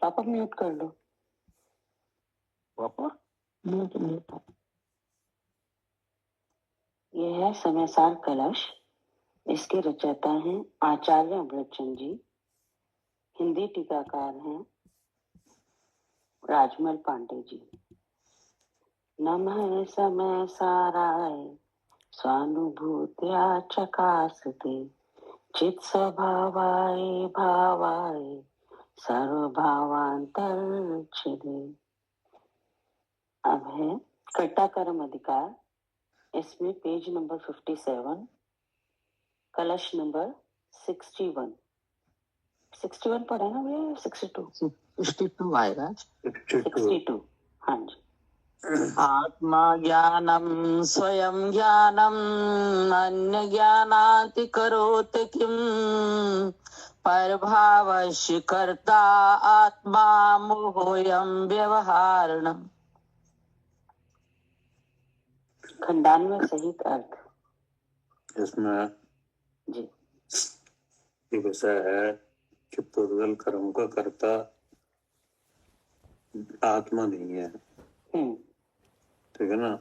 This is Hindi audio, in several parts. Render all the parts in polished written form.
पापा म्यूट कर लो। पापा म्यूट म्यूट। ये है समयसार कलश। इसके रचयिता हैं आचार्य अमृतचंद जी। हिंदी टीकाकार हैं राजमल पांडे जी। नमः समय साराय स्वानुभूत्या चकासते चित स्वभावाय भावाय सर्वभावांतर्छिदे। अब है कर्ता कर्म अधिकार। इसमें पेज नंबर 57, कलश नंबर 61। 61 पढ़ा ना भैया? 62 आएगा। 62। हाँ जी। आत्मा ज्ञानम स्वयं ज्ञानम अन्य ज्ञानाति करोति किम परभावस्य कर्ता आत्मा मोहोयं व्यवहारणम्। खंडान्वय सहित अर्थ। इसमें जी ये विषय है कि पूर्वल कर्म का कर्ता आत्मा नहीं है। ठीक है ना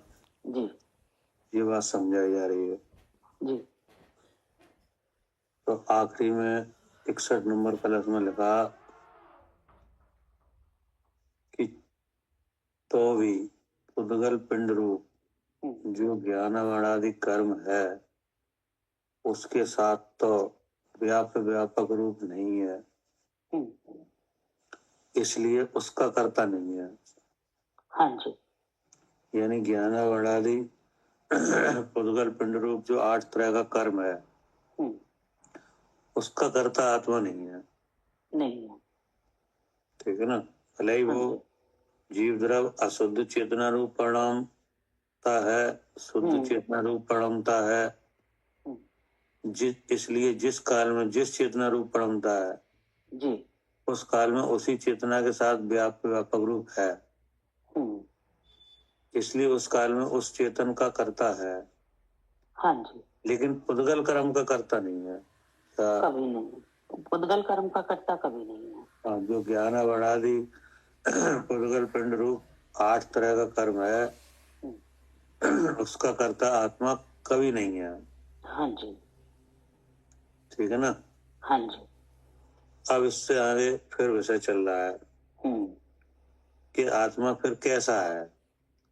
जी। ये बात समझाई जा रही है जी। तो आखिरी में 61 नंबर कलश में लिखा कि तो भी उद्गल पिंड रूप जो ज्ञानवाणादि कर्म है उसके साथ तो व्यापक रूप नहीं है, इसलिए उसका कर्ता नहीं है। हाँ जी। यानी ज्ञानवाणादि उद्गल पिंड रूप जो 8 तरह का कर्म है उसका कर्ता आत्मा नहीं है। नहीं है। ठीक है ना। भले ही वो जीव द्रव अशुद्ध चेतना रूप परिणामता है, शुद्ध चेतना रूप परिणामता है। इसलिए जिस काल में जिस चेतना रूप परिणामता है जी उस काल में उसी चेतना के साथ व्यापक रूप है, इसलिए उस काल में उस चेतन का कर्ता है। हाँ जी। लेकिन उद्गल कर्म का कर्ता नहीं है। कभी नहीं। उद्गल कर्म का कर्ता कभी नहीं है। हाँ, जो ज्ञान वणादि उद्गल पिंड रूप 8 तरह का कर्म है उसका कर्ता आत्मा कभी नहीं है। हाँ जी। ठीक है ना। हाँ जी। अब इससे आगे फिर विषय चल रहा है कि आत्मा फिर कैसा है।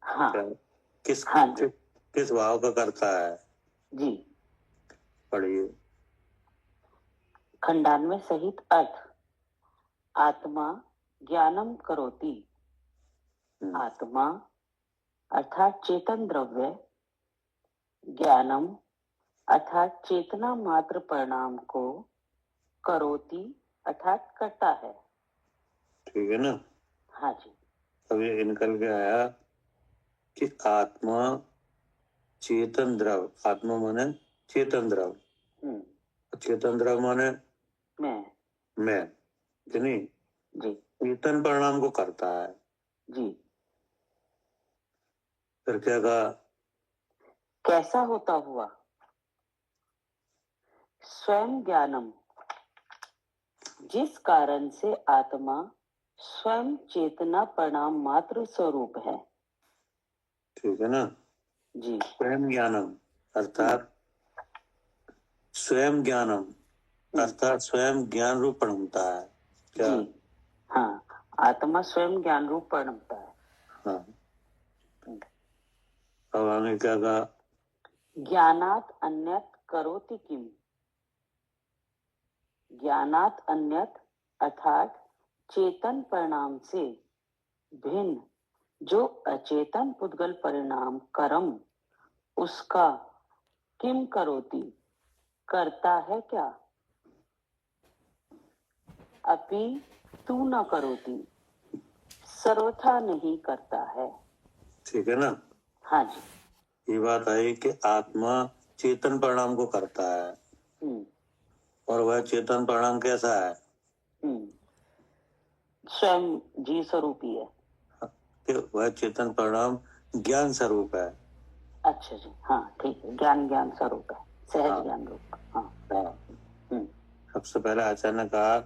हाँ। किस भाव का करता है। जी पढ़िए। खंडान्वय सहित अर्थ। आत्मा ज्ञानम करोति। आत्मा अर्थात चेतन द्रव्य, ज्ञानम अर्थात चेतना मात्र परिणाम को, करोति अर्थात करता है। ठीक है ना। हाँ जी। अब ये निकल के आया कि आत्मा चेतन द्रव, आत्मा माने चेतन द्रव, चेतन द्रव माने मैं नहीं जी। चेतन परिणाम को करता है। जी। फिर क्या कहा? कैसा होता हुआ? स्वयं ज्ञानम, जिस कारण से आत्मा स्वयं चेतना परिणाम मात्र स्वरूप है। ठीक है ना जी। स्वयं ज्ञानम अर्थात स्वयं ज्ञानम अर्थात स्वयं ज्ञान रूप परिणमता है। क्या? जी हाँ, आत्मा स्वयं ज्ञान रूप परिणमता है। हाँ। अब आगे क्या कहा? ज्ञानात अन्यत करोति किम। ज्ञानात अन्यत अर्थात चेतन परिणाम से भिन्न जो अचेतन पुद्गल परिणाम कर्म उसका किम करोति करता है क्या? अपि तू न करोति सर्वथा नहीं करता है। ठीक है ना। हाँ जी। ये बात आई कि आत्मा चेतन परिणाम को करता है और वह चेतन परिणाम कैसा है? स्वयं जी स्वरूपी है। कि वह चेतन परिणाम ज्ञान स्वरूप है। अच्छा जी। हाँ ठीक है। ज्ञान स्वरूप है, सहज हाँ। ज्ञान रूप। हाँ। सबसे पहले आचार्य ने कहा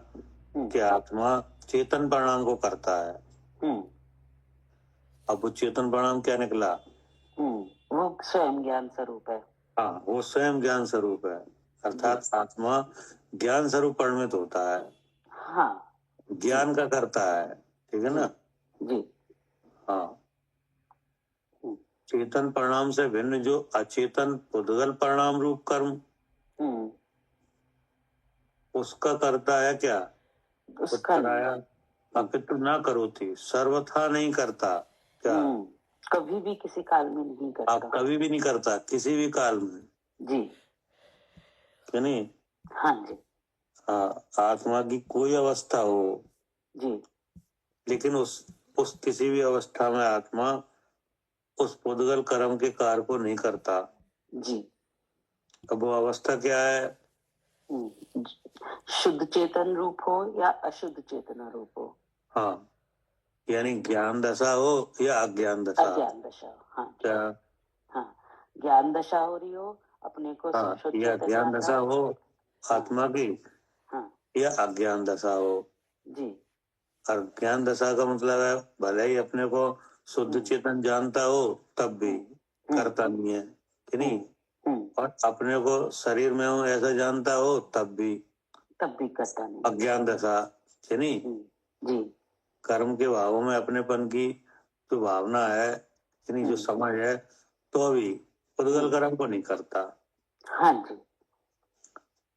कि आत्मा चेतन परिणाम को करता है। हम्म अब वो चेतन परिणाम क्या निकला? वो स्वयं ज्ञान स्वरूप है। हाँ, वो स्वयं ज्ञान स्वरूप है, अर्थात आत्मा ज्ञान स्वरूप परिणित होता है, हाँ ज्ञान का करता है, ठीक है ना? जी। हाँ, हम्म चेतन परिणाम से भिन्न जो अचेतन पुद्गल परिणाम रूप कर्म, हम्म, उसका करता है क्या? उसका नहीं। उत्तराया अपितु ना करो थी, सर्वथा नहीं करता क्या? कभी भी किसी काल में नहीं करता। आप कभी भी नहीं करता, किसी भी काल में, जी। क्या नहीं? हाँ जी। हाँ, आत्मा की कोई अवस्था हो, जी। लेकिन उस किसी भी अवस्था में आत्मा उस पुद्गल कर्म के कार्य को नहीं करता। जी। अब वो अवस्था क्या है? शुद्ध चेतन रूप हो या अशुद्ध चेतना रूप हो। हाँ, यानी ज्ञान दशा हो या अज्ञान दशा। अज्ञान दशा। हाँ जी। क्या? हाँ, ज्ञान दशा हो रही हो, अपने को हाँ, शुद्ध या चेतन ज्ञान जान दशा रहा हो आत्मा की, हाँ या अज्ञान दशा हो। जी। और ज्ञान दशा का मतलब है भले ही अपने को शुद्ध चेतन जानता हो तब भी करता नहीं है, कि नहीं? और अपने को शरीर में हूँ ऐसा जानता हो तब भी करता नहीं। अज्ञान दशा, कि नहीं? जी। कर्म के भावों में अपनेपन की जो भावना है, कि नहीं, जो समझ है, तो अभी पुद्गल कर्म को नहीं करता। हाँ जी।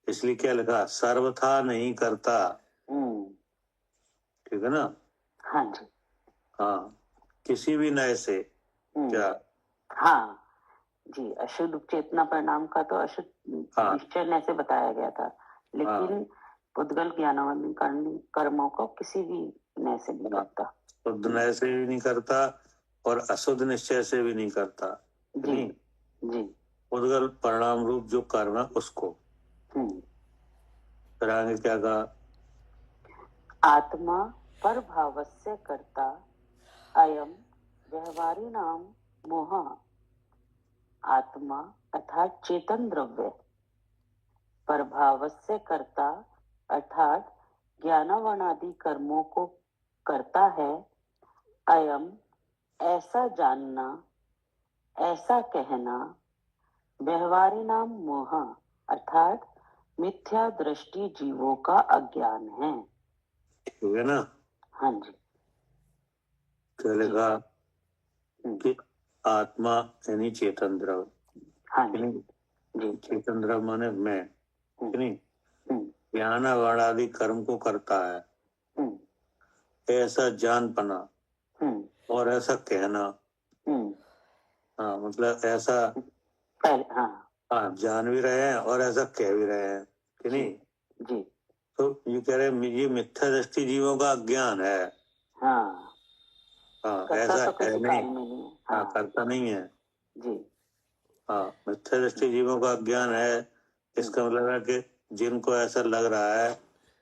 इसलिए क्या लिखा? सर्वथा नहीं करता, ठीक है ना? हाँ जी। हाँ, किसी भी नए से। क्या? हाँ जी, अशुद्ध चेतना परिणाम का तो अशुद्ध निश्चय नए से बताया गया था, लेकिन पुद्गल ज्ञानावंदन कर्मों को किसी भी नए से नहीं करता। शुद्ध नए से भी नहीं करता और अशुद्ध निश्चय से भी नहीं करता, जी। नहीं? जी। पुद्गल परिणाम रूप जो कर्म है उसको। फिर आगे क्या कहा? आत्मा पर भावस्य कर्ता अयम व्यवहारी नाम मोह। आत्मा अर्थात चेतन द्रव्य प्रभावस्य कर्ता अर्थात ज्ञानावनादि कर्मों को करता है। अयम ऐसा जानना, ऐसा कहना, व्यवहारी नाम मोह अर्थात मिथ्या दृष्टि जीवों का अज्ञान है। ठीक है ना? हाँ जी। क्या लिखा? कि आत्मा यानी चेतन द्रव्य, हाँ जी। चेतन द्रव्य माने मैं, कि नहीं, ज्ञान आदि कर्म को करता है, ऐसा जान पाना और ऐसा कहना। हाँ, मतलब ऐसा हाँ जान भी रहे हैं और ऐसा कह भी रहे हैं, कि नहीं? जी। तो ये कह रहे हैं ये मिथ्या दृष्टि जीवों का अज्ञान है। हाँ, ऐसा तो है नहीं। हाँ, करता नहीं है जी। हाँ, मिथ्या दृष्टि जीवों का अज्ञान है। इसका मतलब है कि जिनको ऐसा लग रहा है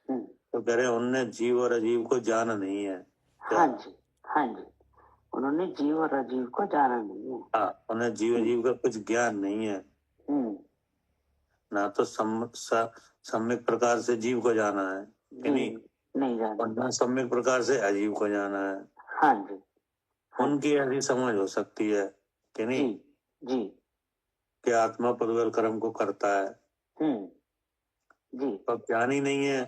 तो कह रहे हैं उनने जीव और अजीव को जाना नहीं है। हाँ जी। हाँ जी, उन्होंने जीव और अजीव को जाना नहीं है। हाँ, उन्हें जीव अजीव का कुछ ज्ञान नहीं है, ना तो सम्यक प्रकार से जीव को जाना है, कि नहीं जाना, और ना सम्यक प्रकार से अजीव को जाना है। हाँ जी। उनकी ऐसी समझ हो सकती है, कि नहीं? जी। कि आत्मा पुद्गल कर्म को करता है। जी। तो ज्ञान ही नहीं है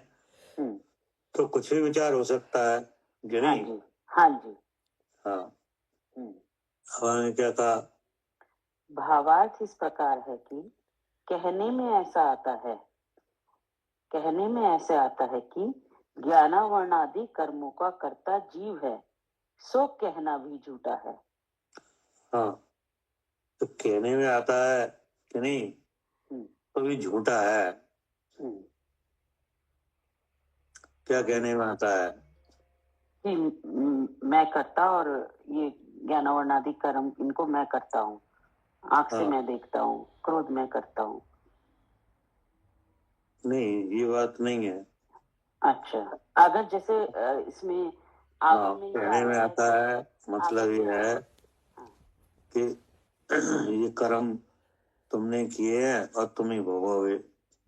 तो कुछ भी विचार हो सकता है, कि नहीं? हाँ जी। हाँ। हमारे क्या कहा? भावार्थ इस प्रकार है कि कहने में ऐसा आता है कि ज्ञानावर्णादि कर्मों का कर्ता जीव है, सो कहना भी झूठा है। हाँ, तो कहने में आता है, कि नहीं, तो भी झूठा है। क्या कहने में आता है? कि मैं करता और ये ज्ञानावर्णादि कर्म इनको मैं करता हूँ, आंख से मैं देखता हूँ, क्रोध मैं करता हूँ। नहीं, ये बात नहीं है। अच्छा, अगर जैसे इसमें कहने में आता है मतलब ये है कि ये कर्म तुमने किए हैं और तुम ही भोगोगे।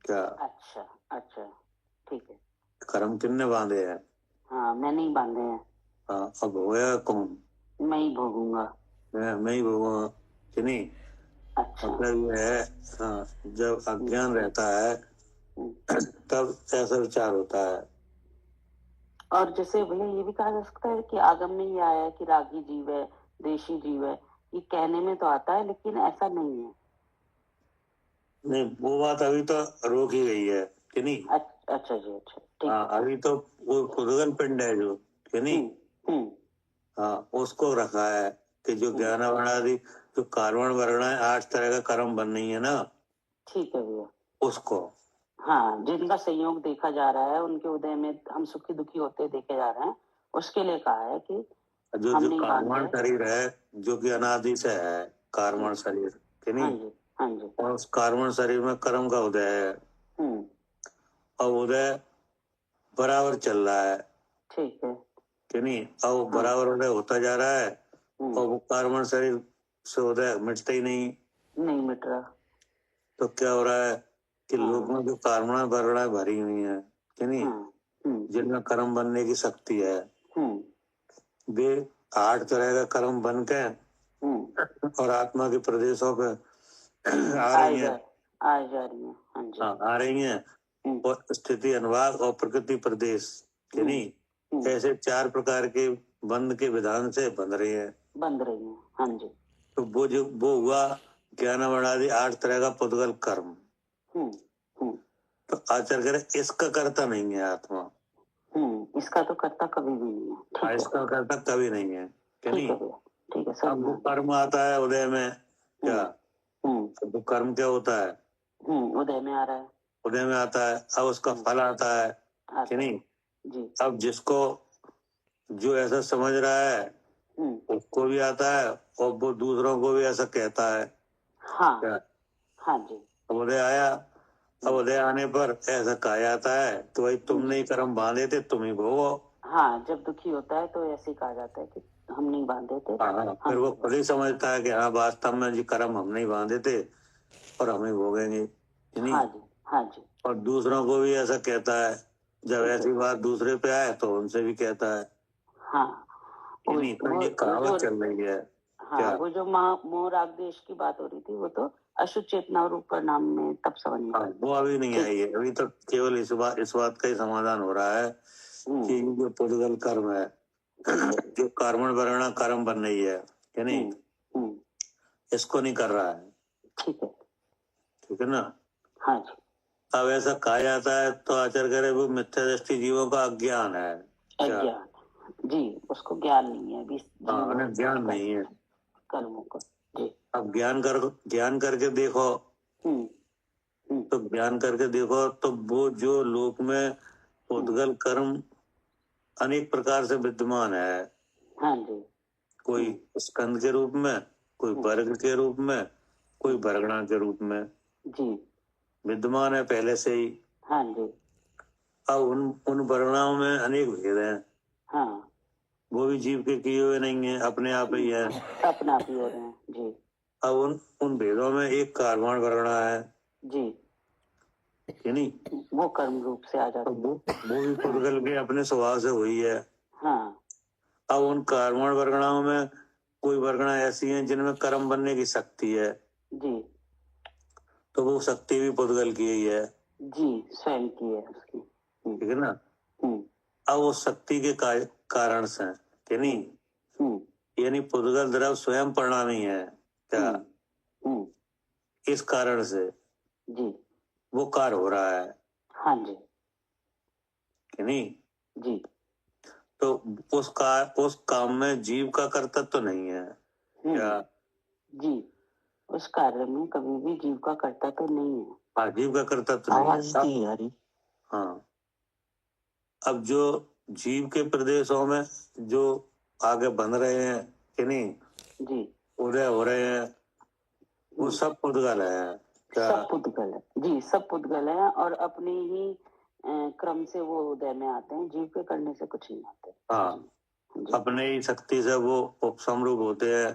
क्या? अच्छा, ठीक है। कर्म किसने बांधे हैं? हाँ, मैं नहीं बांधे हैं। हाँ, अब भोगेगा कौन? मैं ही भोगूंगा। मैं ही भोगूंगा कि नहीं? अच्छा। मतलब ये है, हाँ, जब अज्ञान रहता है तब ऐसा विचार होता है। और जैसे भैया ये भी कहा जा सकता है कि आगम में ये आया है कि रागी जीव है, देशी जीव है, ये कहने में तो आता है लेकिन ऐसा नहीं है। नहीं, वो बात अभी तो रोक ही गई है कि नहीं? अच्छा जी, अच्छा, ठीक हाँ, है। अभी तो वो उद्गल पिंड है जो, कि नहीं? हम्म। हाँ, उसको रखा है कि जो ज्ञान वर्णादि जो कार्बन वर्ण है 8 तरह का कर्म बन रही है ना, ठीक है भैया। उसको। हाँ, जिनका संयोग देखा जा रहा है, उनके उदय में हम सुखी दुखी होते देखे जा रहे हैं, उसके लिए कहा है कि जो हम जो नहीं कार्बन बांधे। शरीर है, जो कि अनादि से है कार्बन शरीर, कि हाँ नहीं? जी, हाँ जी। और उस कार्बन शरीर में कर्म का उदय है, हम्म। और उदय बराबर चल रहा है, ठीक है। कि नहीं? और वो बराबर उदय होता जा रहा है, और वो कार्बन शरीर से उदय मिटता ही नहीं। नहीं मिट रहा। तो क्या हो रहा है कि हाँ। लोगों में जो कार्बन वर्ण भरी हुई है, कि नहीं? हम्म। जिनमें कर्म बनने की शक्ति है, हम्म। वे 8 तरह का कर्म बन के और आत्मा के प्रदेशों पे आ रही हैं। आ जा रही है। हाँ जी। हाँ, आ रही हैं। और स्थिति अनुवाद और प्रकृति प्रदेश, कि नहीं? ऐसे 4 प्रकार के बंध के विधान से बंध रही है। बंध रही है। हाँ जी। तो वो हुआ ज्ञान वर्णादि 8 तरह का पुद्गल कर्म। तो आचार्य कह रहे इसका कर्ता नहीं है आत्मा। इसका तो कर्ता कभी भी नहीं है। ठीक है। इसका कर्ता कभी नहीं है, कि ठीक नहीं? है भैया, ठीक है, अब सब वो कर्म आता है उदय में, क्या? अब वो कर्म क्या होता है? उदय में आ रहा है। उदय में आता है, अब उसका फल आता है, कि नहीं? जी। अब जिसको जो ऐसा समझ रहा है उसको भी आता है, और वो दूसरों को भी ऐसा कहता है। हाँ। क्या? हाँ जी। अब उदय आया, अब उदय आने पर ऐसा कहा जाता है तो भाई तुमने ही कर्म बांधे थे, तुम ही भोगो। हाँ, जब दुखी होता है तो ऐसे ही कहा जाता है कि हम नहीं बांधे थे। हाँ, फिर वो खुद ही समझता है कि हाँ वास्तव में जी कर्म हम नहीं बांधे थे और हम ही भोगेंगे, कि नहीं? हाँ जी, हाँ जी। और दूसरों को भी ऐसा कहता है, जब ठीक है। ऐसी बात दूसरे पे आए तो उनसे भी कहता है, हाँ, कि नहीं? तो ये कहावत चल रही है। हाँ, क्या? वो जो मोह राग द्वेष की बात हो रही थी, वो तो अशुद्ध चेतना रूप परिणाम में तब समझ में हाँ, आई। वो अभी नहीं आई है, अभी तो केवल इस बात का ही समाधान हो रहा है कि ये जो पुद्गल कर्म है, जो कर्मण वर्ण कर्म बन रही है, कि नहीं? इसको नहीं कर रहा है। ठीक है। ठीक है ना? हाँ जी। अब ऐसा कहा जाता है तो आचार्य करे वो मिथ्या दृष्टि जीवों का अज्ञान है। क्या? अज्ञान। जी, उसको ज्ञान नहीं है अभी हाँ, उन्हें ज्ञान नहीं है कर्मों का। जी। अब ज्ञान करके देखो, तो ज्ञान करके देखो तो वो जो लोक में पुद्गल कर्म अनेक प्रकार से विद्यमान है। हाँ जी। कोई स्कंद के रूप में, कोई वर्ग के रूप में, कोई वर्गणा के रूप में जी। विद्यमान है पहले से ही। हाँ जी। अब उन वर्गणाओं में अनेक भेद हैं। हाँ, वो भी जीव के किए हुए नहीं है, अपने आप ही है। अपना आप ही हो रहे हैं। जी। अब उन भेदों में एक कार्बन वर्गणा है, जी, कि नहीं? वो कर्म रूप से आ जाती है। वो भी पुद्गल के अपने स्वभाव से हुई है। हाँ। अब उन कार्बन वर्गणाओं में कोई वर्गणा ऐसी है जिनमें कर्म बनने की शक्ति है, जी। तो वो शक्ति भी पुद्गल की ही है। जी, स्वयं की है उसकी। ठीक है ना? अब वो शक्ति के कारण से, कि नहीं? यानी पुद्गल द्रव स्वयं परिणामी है। क्या? इस कारण से जी। वो कार्य हो रहा है, हाँ जी। कि नहीं? जी। तो उस काम में जीव का कर्तव्य तो नहीं है। क्या? जी, उस कार्य में कभी भी जीव का कर्तव्य तो नहीं है। हाँ, जीव का कर्तव्य तो नहीं है। हाँ, अब जो जीव के प्रदेशों में जो आगे बन रहे हैं, कि नहीं? जी। उदय हो रहे हैं, वो सब पुद्गल है। क्या? सब पुद्गल है। जी, सब पुद्गल है और अपने ही क्रम से वो उदय में आते हैं, जीव के करने से कुछ नहीं आते। हाँ, अपने ही शक्ति से वो उपसमरूप होते हैं,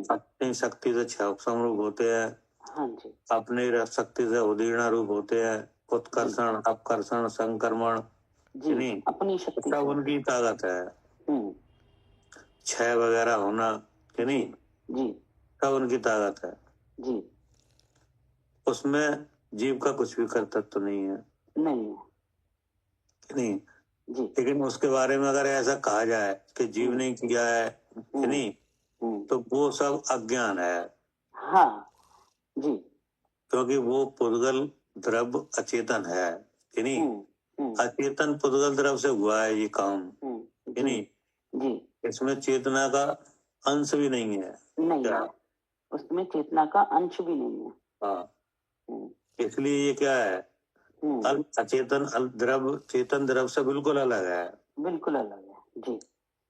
अपनी शक्ति से 6 उपसमरूप होते हैं। हाँ जी। अपनी शक्ति से उदीर्ण रूप होते हैं, उत्कर्षण, अपकर्षण, संक्रमण, जी, नहीं, अपनी शक्ति सब से। उनकी ताकत है। हम्म, क्षय वगैरह होना कि नहीं, जी सब उनकी ताकत है। जी, उसमें जीव का कुछ भी कर्तव्य तो नहीं है नहीं है। कि नहीं। जी, लेकिन उसके बारे में अगर ऐसा कहा जाए कि जीव ने किया है कि नहीं, तो वो सब अज्ञान है। हाँ जी, क्योंकि वो पुद्गल द्रव्य अचेतन है कि नहीं। अचेतन पुद्गल द्रव्य से हुआ है ये काम कि नहीं। जी, इसमें चेतना का अंश भी नहीं है। नहीं क्या? है, उसमें चेतना का अंश भी नहीं है। हाँ, हम्म, इसलिए ये क्या है, अचेतन द्रव्य चेतन द्रव्य से बिल्कुल अलग है। बिल्कुल अलग है। जी,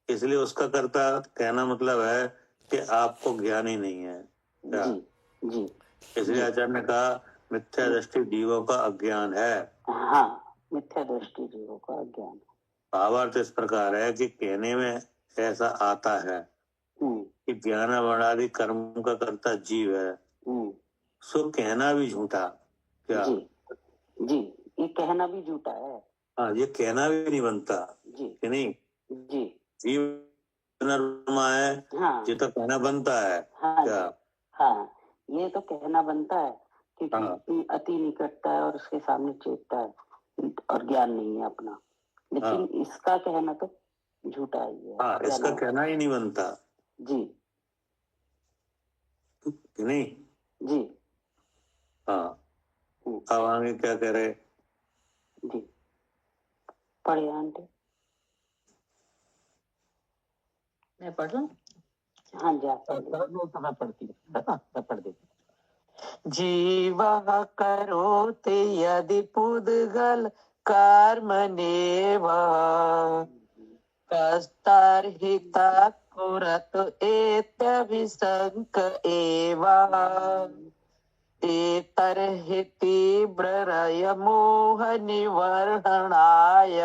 इसलिए उसका कर्ता कहना मतलब है कि आपको ज्ञान ही नहीं है। क्या? जी जी, इसलिए आचार्य ने कहा मिथ्या दृष्टि जीवों का अज्ञान है। हाँ, मिथ्या दृष्टि जीवों का अज्ञान है। भावार्थ इस प्रकार है कि कहने में ऐसा आता है कि ज्ञान वर्णादि कर्म का कर्ता जीव है, सो कहना भी झूठा। क्या? जी जी, ये कहना भी झूठा है। हाँ, ये कहना भी नहीं बनता जी कि नहीं। जी, जीव नरमा है, हाँ ये तो कहना बनता है। हाँ क्या? जी, हाँ, ये तो कहना बनता है क्योंकि हाँ। अति निकटता है और उसके सामने चेतता है और ज्ञान नहीं है अपना। लेकिन इसका कहना तो झूठा ही है। हाँ, इसका कहना ही नहीं बनता जी कि नहीं। जी, हाँ, अब आगे क्या कह रहे। जी पढ़िए आंटी। मैं पढ़ लूं? हाँ जी, आप पढ़िए। तो मैं पढ़ती हूँ, है ना? मैं पढ़ देती। जीवः करोति यदि पुद्गल कर्मण्येव कस्तर्हिता कुरत एत्यभिसंक एव एतर्हि तीव्ररय मोह निवर्हणाय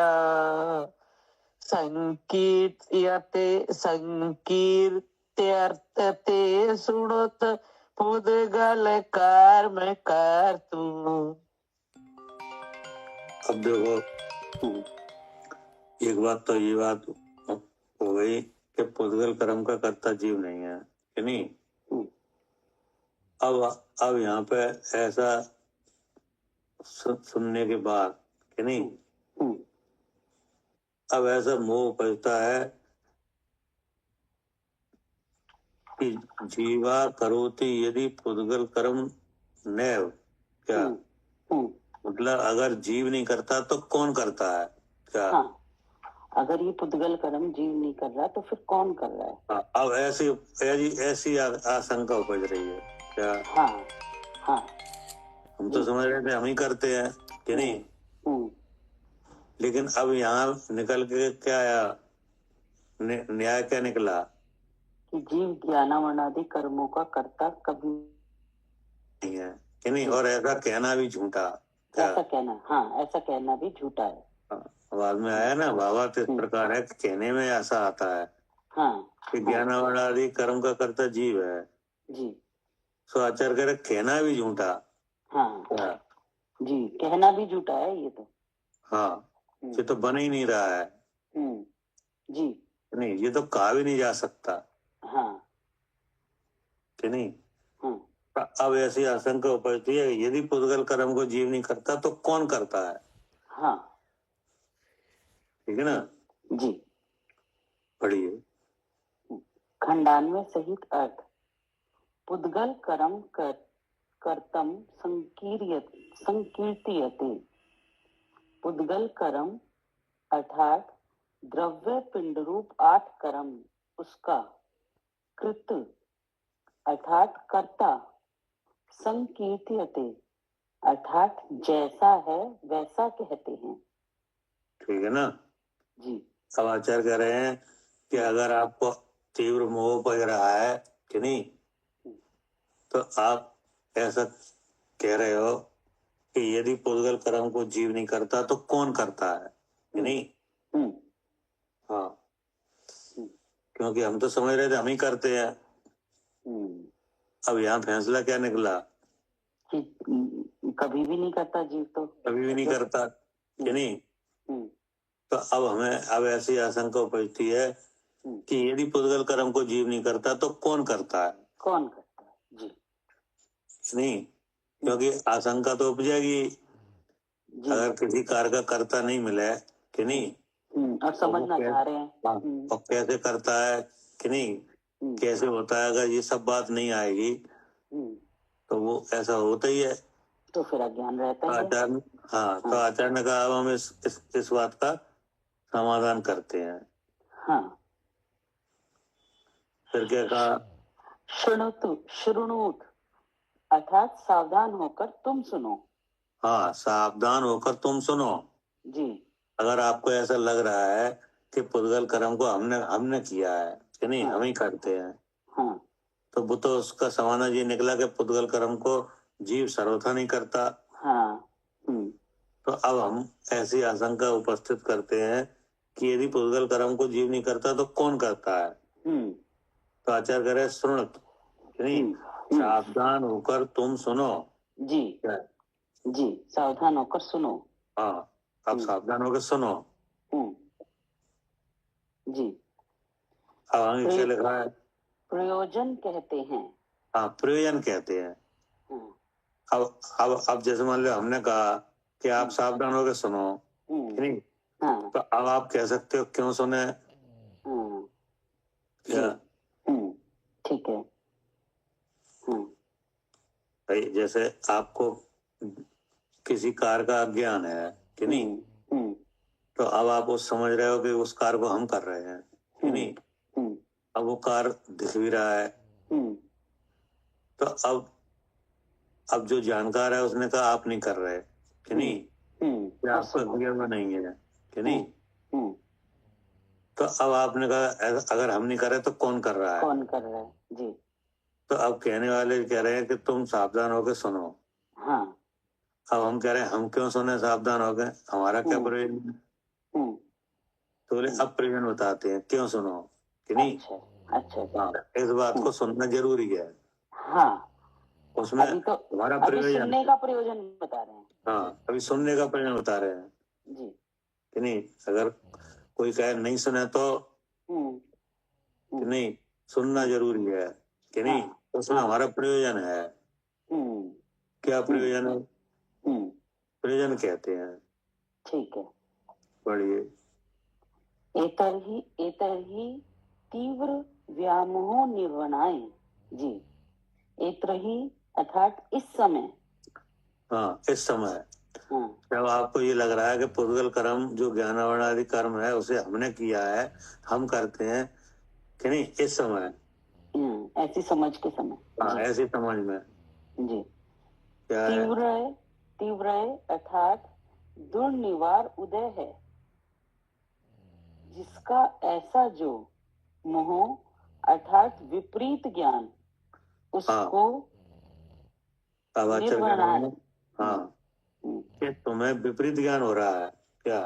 संकीर्त्यर्थे सुणुत पुद्गल कर्म कर्तु। अब देखो, एक बात तो ये बात हो गई कि पुद्गल कर्म का कर्ता जीव नहीं है कि नहीं। अब यहाँ पे ऐसा सुनने के बाद कि नहीं, अब ऐसा मोह उपजता है कि जीवा करोति यदि पुद्गल कर्म नैव। क्या? मतलब अगर जीव नहीं करता तो कौन करता है। क्या? हाँ, अगर ये पुद्गल कर्म जीव नहीं कर रहा तो फिर कौन कर रहा है। हाँ, अब ऐसी आशंका उपज रही है। क्या? हाँ हाँ, हम तो समझ रहे थे हम ही करते हैं कि नहीं। लेकिन अब यहाँ निकल के क्या आया, न्याय क्या निकला कि जीव ज्ञानावनादि कर्मों का कर्ता कभी नहीं है कि नहीं। और ऐसा कहना भी झूठा। क्या? ऐसा कहना, हाँ, ऐसा कहना भी झूठा है। बाद में आया ना, भावार्थ इस प्रकार है कि कहने में ऐसा आता है कि ज्ञान आदि कर्म का कर्ता जीव है। जी, सो आचार्य कह रहे कहना भी झूठा। हाँ क्या? जी, कहना भी झूठा है ये तो। हाँ, ये तो बन ही नहीं रहा है। जी, नहीं, ये तो कहा भी नहीं जा सकता हाँ कि नहीं। हाँ, अब ऐसी आशंका उपजती है यदि पुद्गल कर्म को जीव नहीं करता तो कौन करता है। हाँ ठीक है ना। जी, पढ़िए। खंडान्वय सहित अर्थ। पुद्गल कर्म कर्तम संकीर्त्यते। पुद्गल कर्म अर्थात द्रव्य पिंड रूप 8 कर्म उसका कृत अर्थात कर्ता, संकीर्त्यते अर्थात जैसा है वैसा कहते हैं। ठीक है ना। जी, अब आचार्य कह रहे हैं कि अगर आपको तीव्र मोह उपज रहा है कि नहीं, तो आप ऐसा कह रहे हो कि यदि पुद्गल कर्म को जीव नहीं करता तो कौन करता है कि नहीं। हाँ, क्योंकि हम तो समझ रहे थे हम ही करते हैं। अब यहाँ फैसला क्या निकला कि कभी भी नहीं करता जीव तो। कभी भी नहीं करता कि नहीं। तो अब हमें अब ऐसी आशंका उपजती है कि यदि पुद्गल कर्म को जीव नहीं करता तो कौन करता है? कौन करता है? जी नहीं, क्योंकि आशंका तो उपजेगी जी अगर किसी कार्य का कर्ता नहीं मिले कि नहीं, अब समझना चाह रहे हैं। और कैसे करता है कि नहीं, कैसे होता है, अगर ये सब बात नहीं आएगी तो वो ऐसा होता ही है, तो फिर अज्ञान रहता है। आचार्य तो आचार्य ने कहा अब हम इस बात का समाधान करते हैं। हाँ, फिर क्या कहा? शृणुत अर्थात सावधान होकर तुम सुनो। हाँ, सावधान होकर तुम सुनो। जी, अगर आपको ऐसा लग रहा है कि पुद्गल कर्म को हमने किया है कि नहीं, हम ही करते हैं, हाँ, तो वो तो उसका समाधान ये निकला कि पुद्गल कर्म को जीव सर्वथा नहीं करता। हाँ, तो अब हम ऐसी आशंका उपस्थित करते हैं कि यदि पुद्गल कर्म को जीव नहीं करता तो कौन करता है? तो आचार्य कह रहे सुनत, नहीं, सावधान होकर तुम सुनो। जी जी, सावधान होकर सुनो। हाँ, अब सावधान होकर सुनो। जी, अब आगे क्या लिखा है? प्रयोजन कहते हैं। हाँ, प्रयोजन कहते हैं। अब जैसे मान लो हमने कहा कि आप सावधान होकर सुनो, नहीं, तो अब आप कह सकते हो क्यों सुने? क्या? ठीक है। भाई जैसे आपको किसी कार का ज्ञान है कि नहीं, तो अब आप वो समझ रहे हो कि उस कार को हम कर रहे हैं कि नहीं, अब वो कार दिख भी रहा है, तो अब जो जानकार है उसने कहा आप नहीं कर रहे कि नहीं, क्या आपका ज्ञान नहीं है कि नहीं, तो अब आपने कहा अगर हम नहीं कर रहे तो कौन कर रहा है? कौन कर रहा है? जी, तो अब कहने वाले कह रहे हैं कि तुम सावधान होकर सुनो। हाँ, अब हम कह रहे हैं हम क्यों सुने सावधान हो गए, हमारा क्या प्रयोजन है? तो बोले अब प्रयोजन बताते हैं क्यों सुनो कि नहीं। अच्छा, इस बात को सुनना जरूरी है। हाँ, उसमें अभी तो हमारा अभी प्रयोजन, सुनने का प्रयोजन बता रहे हैं। हाँ, अभी सुनने का प्रयोजन बता रहे हैं जी कि नहीं। अगर कोई कहे नहीं सुने तो कि नहीं, सुनना जरूरी है कि नहीं, उसमें हमारा प्रयोजन है। क्या प्रयोजन है? प्रयोजन कहते हैं। ठीक है। पढ़िए। एतर्हि तीव्र व्यामोह निर्वणाय। जी, एतर्हि अर्थात इस समय। हाँ, इस समय जब आपको ये लग रहा है कि पुद्गल कर्म जो ज्ञानावरण आदि कर्म है उसे हमने किया है, हम करते हैं कि नहीं, इस समय, ऐसी समझ के समय। हाँ, ऐसी समझ में। जी, क्या है? तीव्र अर्थात दुर्निवार उदय है, जिसका ऐसा जो मोह अर्थात विपरीत ज्ञान उसको निर्वहन। हाँ, कि तुम्हें विपरीत ज्ञान हो रहा है। क्या?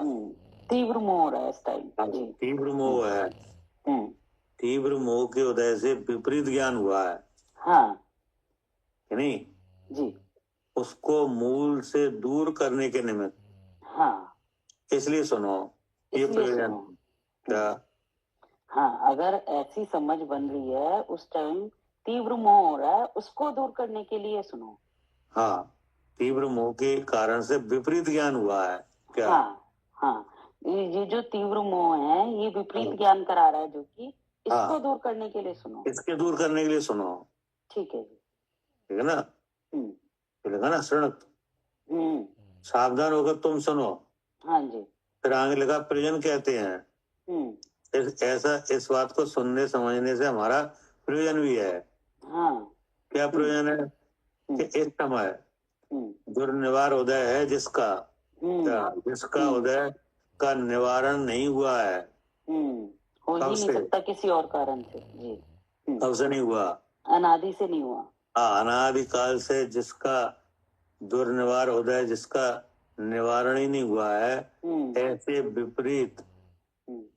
तीव्र मोह हो रहा है इस टाइम। जी, तीव्र मोह है। तीव्र मोह के उदय से विपरीत ज्ञान हुआ है, हाँ, कि नहीं, जी, उसको मूल से दूर करने के निमित्त, हाँ, इसलिए सुनो, ये प्रयोजन। क्या? हाँ, अगर ऐसी समझ बन रही है उस टाइम तीव्र मोह हो रहा है, उसको दूर करने के लिए सुनो। हाँ, तीव्र मोह के कारण से विपरीत ज्ञान हुआ है। क्या? हाँ, ये जो तीव्र मोह है ये विपरीत ज्ञान करा रहा है, जो कि इसको दूर करने के लिए सुनो। इसके दूर करने के लिए सुनो। ठीक है जी, ठीक है ना। लिखा ना शृणुत, सावधान होकर तुम सुनो। हाँ जी, फिर आगे लिखा प्रयोजन कहते हैं। ऐसा इस बात को सुनने समझने से हमारा प्रयोजन भी है। हाँ, क्या प्रयोजन है? कि इस समय दुर्निवार उदय है जिसका, जिसका उदय का निवारण नहीं हुआ है, हो ही नहीं सकता किसी और कारण से। जी, तब से नहीं हुआ, अनादि से नहीं हुआ। अनादिकाल से जिसका दुर्निवार उदय, जिसका निवारण ही नहीं हुआ है, ऐसे विपरीत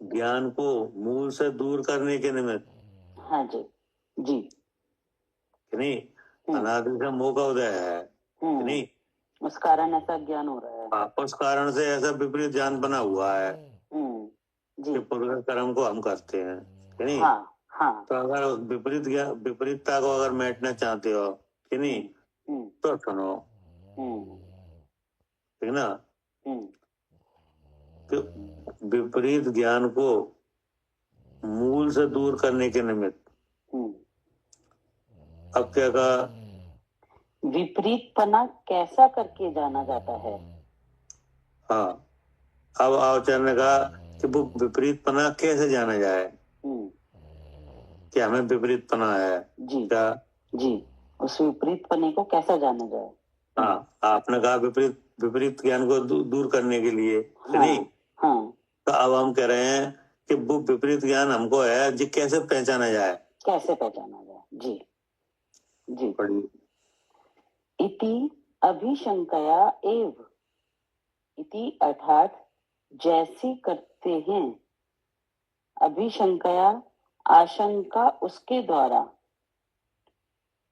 ज्ञान को मूल से दूर करने के निमित्त, हाँ जी, जी, कि नहीं, अनादि से मोह का उदय है कि नहीं, उस कारण ऐसा ज्ञान हो रहा है। उस कारण से ऐसा विपरीत ज्ञान बना हुआ है। जी कि पुद्गल कर्म को हम करते हैं, कि नहीं? हाँ हाँ तो अगर विपरीतता को अगर मिटना चाहते हो, कि नहीं, तो सुनो, ठीक ना, कि विपरीत ज्ञान को मूल से दूर करने के निमित्त अब क्या कहा, विपरीतपना कैसा करके जाना जाता है? हाँ, अब आचार्य ने कहा कि वो विपरीतपना कैसे जाना जाए, कि हमें विपरीतपना है जी क्या? जी, उस विपरीतपने को कैसा जाना जाए? हाँ, आपने कहा विपरीत ज्ञान को दूर करने के लिए, कि नहीं? हाँ, तो अब हम कह रहे हैं कि वो विपरीत ज्ञान हमको है जी, कैसे पहचाना जाए? कैसे पहचाना जाए? जी जी, पढ़िए। इति अभिशंकया एव, इति अर्थात जैसी करते हैं, अभिशंकया आशंका उसके द्वारा,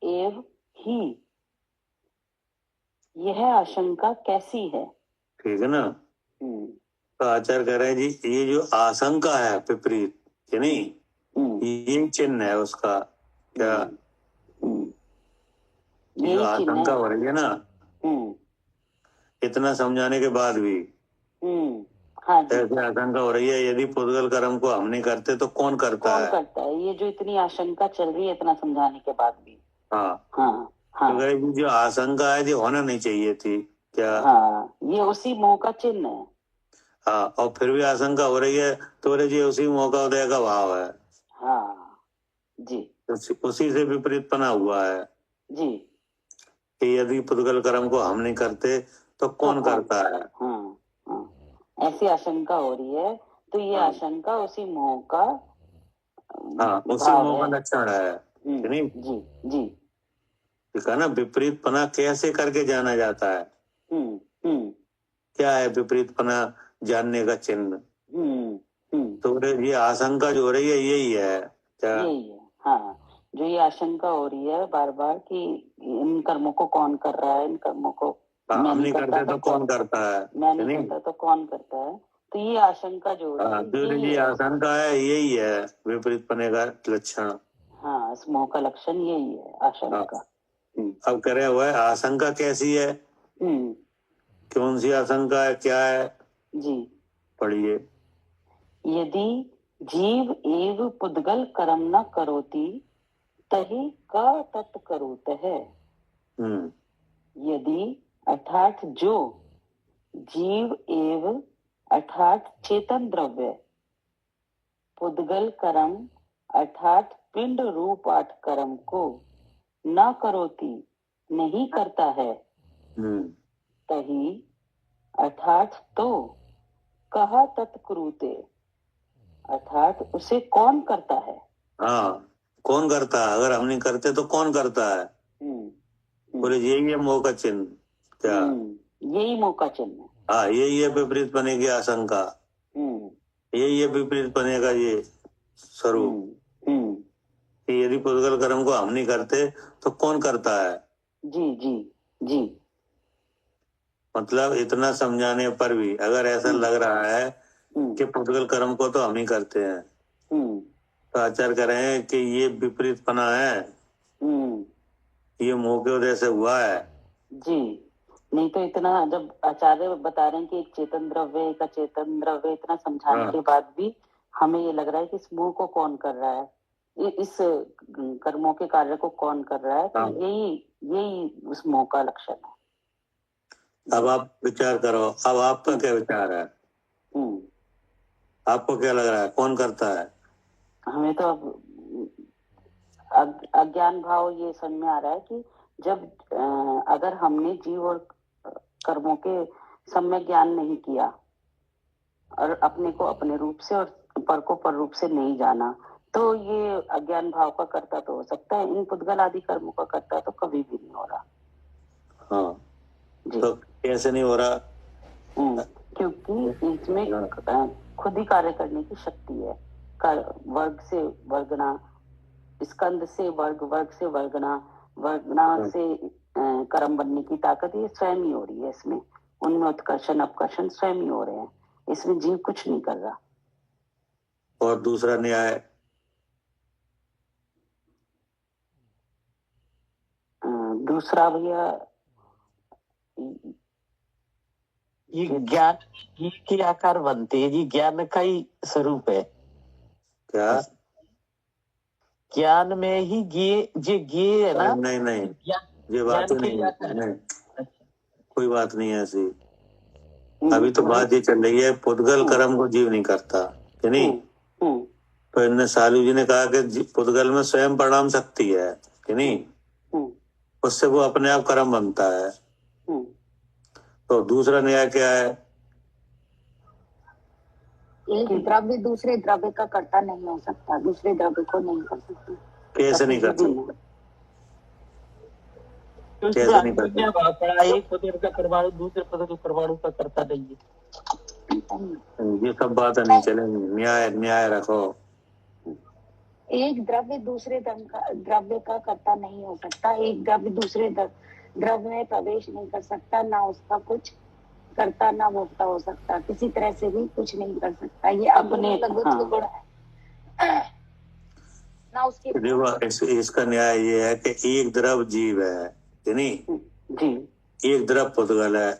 एव ही यह आशंका कैसी है? ठीक है ना? तो आचार्य कह रहे हैं जी, ये जो आशंका है विपरीत, कि नहीं, ये चिन्ह है उसका, क्या? ये जो आशंका हो रही है ना, इतना समझाने के बाद भी हाँ जी, ऐसी आशंका हो रही है, यदि पुद्गल कर्म को हम नहीं करते तो कौन करता है? करता है? ये जो इतनी आशंका चल रही है इतना समझाने के बाद भी। हाँ हाँ तो कह रहे जो आशंका है जो होना नहीं चाहिए थी, क्या? हाँ, ये उसी मोह का चिन्ह है। हाँ, और फिर भी आशंका हो रही है तो बोले जी उसी मौका उदय का भाव है। हाँ जी, उसी से विपरीतपना हुआ है जी, कि यदि पुद्गल कर्म को हम नहीं करते तो कौन करता है? हाँ हाँ, ऐसी आशंका हो रही है, तो ये हाँ। आशंका उसी मोह का, हाँ, उसी मोह का लक्षण है, कि नहीं? जी जी, ठीक है ना? विपरीतपना कैसे करके जाना जाता है? क्या है विपरीतपना जानने का चिन्ह? तो ये आशंका जो हो रही है यही है, क्या? यही है, हाँ, जो ये आशंका हो रही है बार बार कि इन कर्मों को कौन कर रहा है, इन कर्मों को हम नहीं करते तो कौन करता है? मैं नहीं करता तो कौन करता है? तो ये आशंका जो हो रही है, ये आशंका है, यही है विपरीतपने का लक्षण। हाँ, इस मोह का लक्षण यही है, आशंका। अब कह रहे हुए आशंका कैसी है, कौन सी आशंका है, क्या है? जी पढ़िए। यदि जीव एव पुद्गल कर्म न करोति तहि का तत्करोत है। यदि अर्थात जो जीव एव अर्थात चेतन द्रव्य पुद्गल कर्म अर्थात पिंड रूपाठ कर्म को न करोति नहीं करता है, तही अर्थात तो कहा तत्कुरुते अर्थात उसे कौन करता है? हाँ, कौन करता है? अगर हम नहीं करते तो कौन करता है? बोले यही है मोह का चिन्ह, क्या? यही मोह का चिन्ह है। हाँ, यही है विपरीत पने की आशंका, यही है विपरीत पने का ये स्वरूप कि यदि पुद्गल कर्म को हम नहीं करते तो कौन करता है? जी जी जी, मतलब इतना समझाने पर भी अगर ऐसा लग रहा है कि पुद्गल कर्म को तो हम ही करते हैं, तो आचार्य कह रहे हैं कि ये विपरीतपना है, ये मोह के उदय से हुआ है। जी, नहीं तो इतना जब आचार्य बता रहे हैं कि एक चेतन द्रव्य एक अचेतन द्रव्य, इतना समझाने के बाद भी हमें ये लग रहा है कि इस मोह को कौन कर रहा है, इस कर्मों के कार्य को कौन कर रहा है, तो यही उस मोह का लक्षण है। अब आप विचार करो, अब आपका क्या विचार है? आपको क्या लग रहा है, कौन करता है? हमें तो अब अज्ञान भाव ये समझ में आ रहा है कि जब अगर हमने जीव और कर्मों के सम्यक ज्ञान नहीं किया और अपने को अपने रूप से और पर को पर रूप से नहीं जाना, तो ये अज्ञान भाव का कर्ता तो हो सकता है, इन पुद्गल आदि कर्मों का कर्ता तो कभी भी नहीं हो रहा। हाँ जी, तो कैसे नहीं हो रहा? क्योंकि इसमें खुद ही कार्य करने की शक्ति है, वर्ग से वर्गना, स्कंद से वर्ग, वर्ग से वर्गना, वर्गना से कर्म बनने की ताकत ये स्वयं ही हो रही है। इसमें उनमें उत्कर्षण अपकर्षण स्वयं ही हो रहे हैं, इसमें जीव कुछ नहीं कर रहा। और दूसरा न्याय दूसरा भैया ये ज्ञान घी के आकार बनते हैं, ये ज्ञान का ही स्वरूप है। क्या? ज्ञान में ही घी है ना? नहीं नहीं, ये बात नहीं है, कोई बात नहीं है ऐसी। अभी तो बात ये चल रही है पुद्गल कर्म को जीव नहीं करता, कि नहीं? तो इनने सालू जी ने कहा कि पुद्गल में स्वयं परिणाम शक्ति है, कि नहीं? उससे वो अपने आप कर्म बनता है। तो दूसरा न्याय क्या है? एक द्रव्य दूसरे द्रव्य का कर्ता नहीं हो सकता, दूसरे द्रव्य को नहीं कर सकता। कैसे नहीं कर सकता? कैसे नहीं कर सकता? एक पदार्थ का परमाणु दूसरे पदार्थ के परमाणु का कर्ता नहीं है। ये सब बातें नहीं चलेंगी, न्याय न्याय रखो। एक द्रव्य दूसरे द्रव्य का कर्ता नहीं हो सकता, एक द्रव्य दूसरे द्रव्य में प्रवेश नहीं कर सकता, ना उसका कुछ करता ना भोक्ता हो सकता, किसी तरह से भी कुछ नहीं कर सकता। ये अपने लघुत्व गुण है ना उसके। देखो इसका न्याय ये है कि एक द्रव जीव है, कि नहीं? जी। एक द्रव पुद्गल है,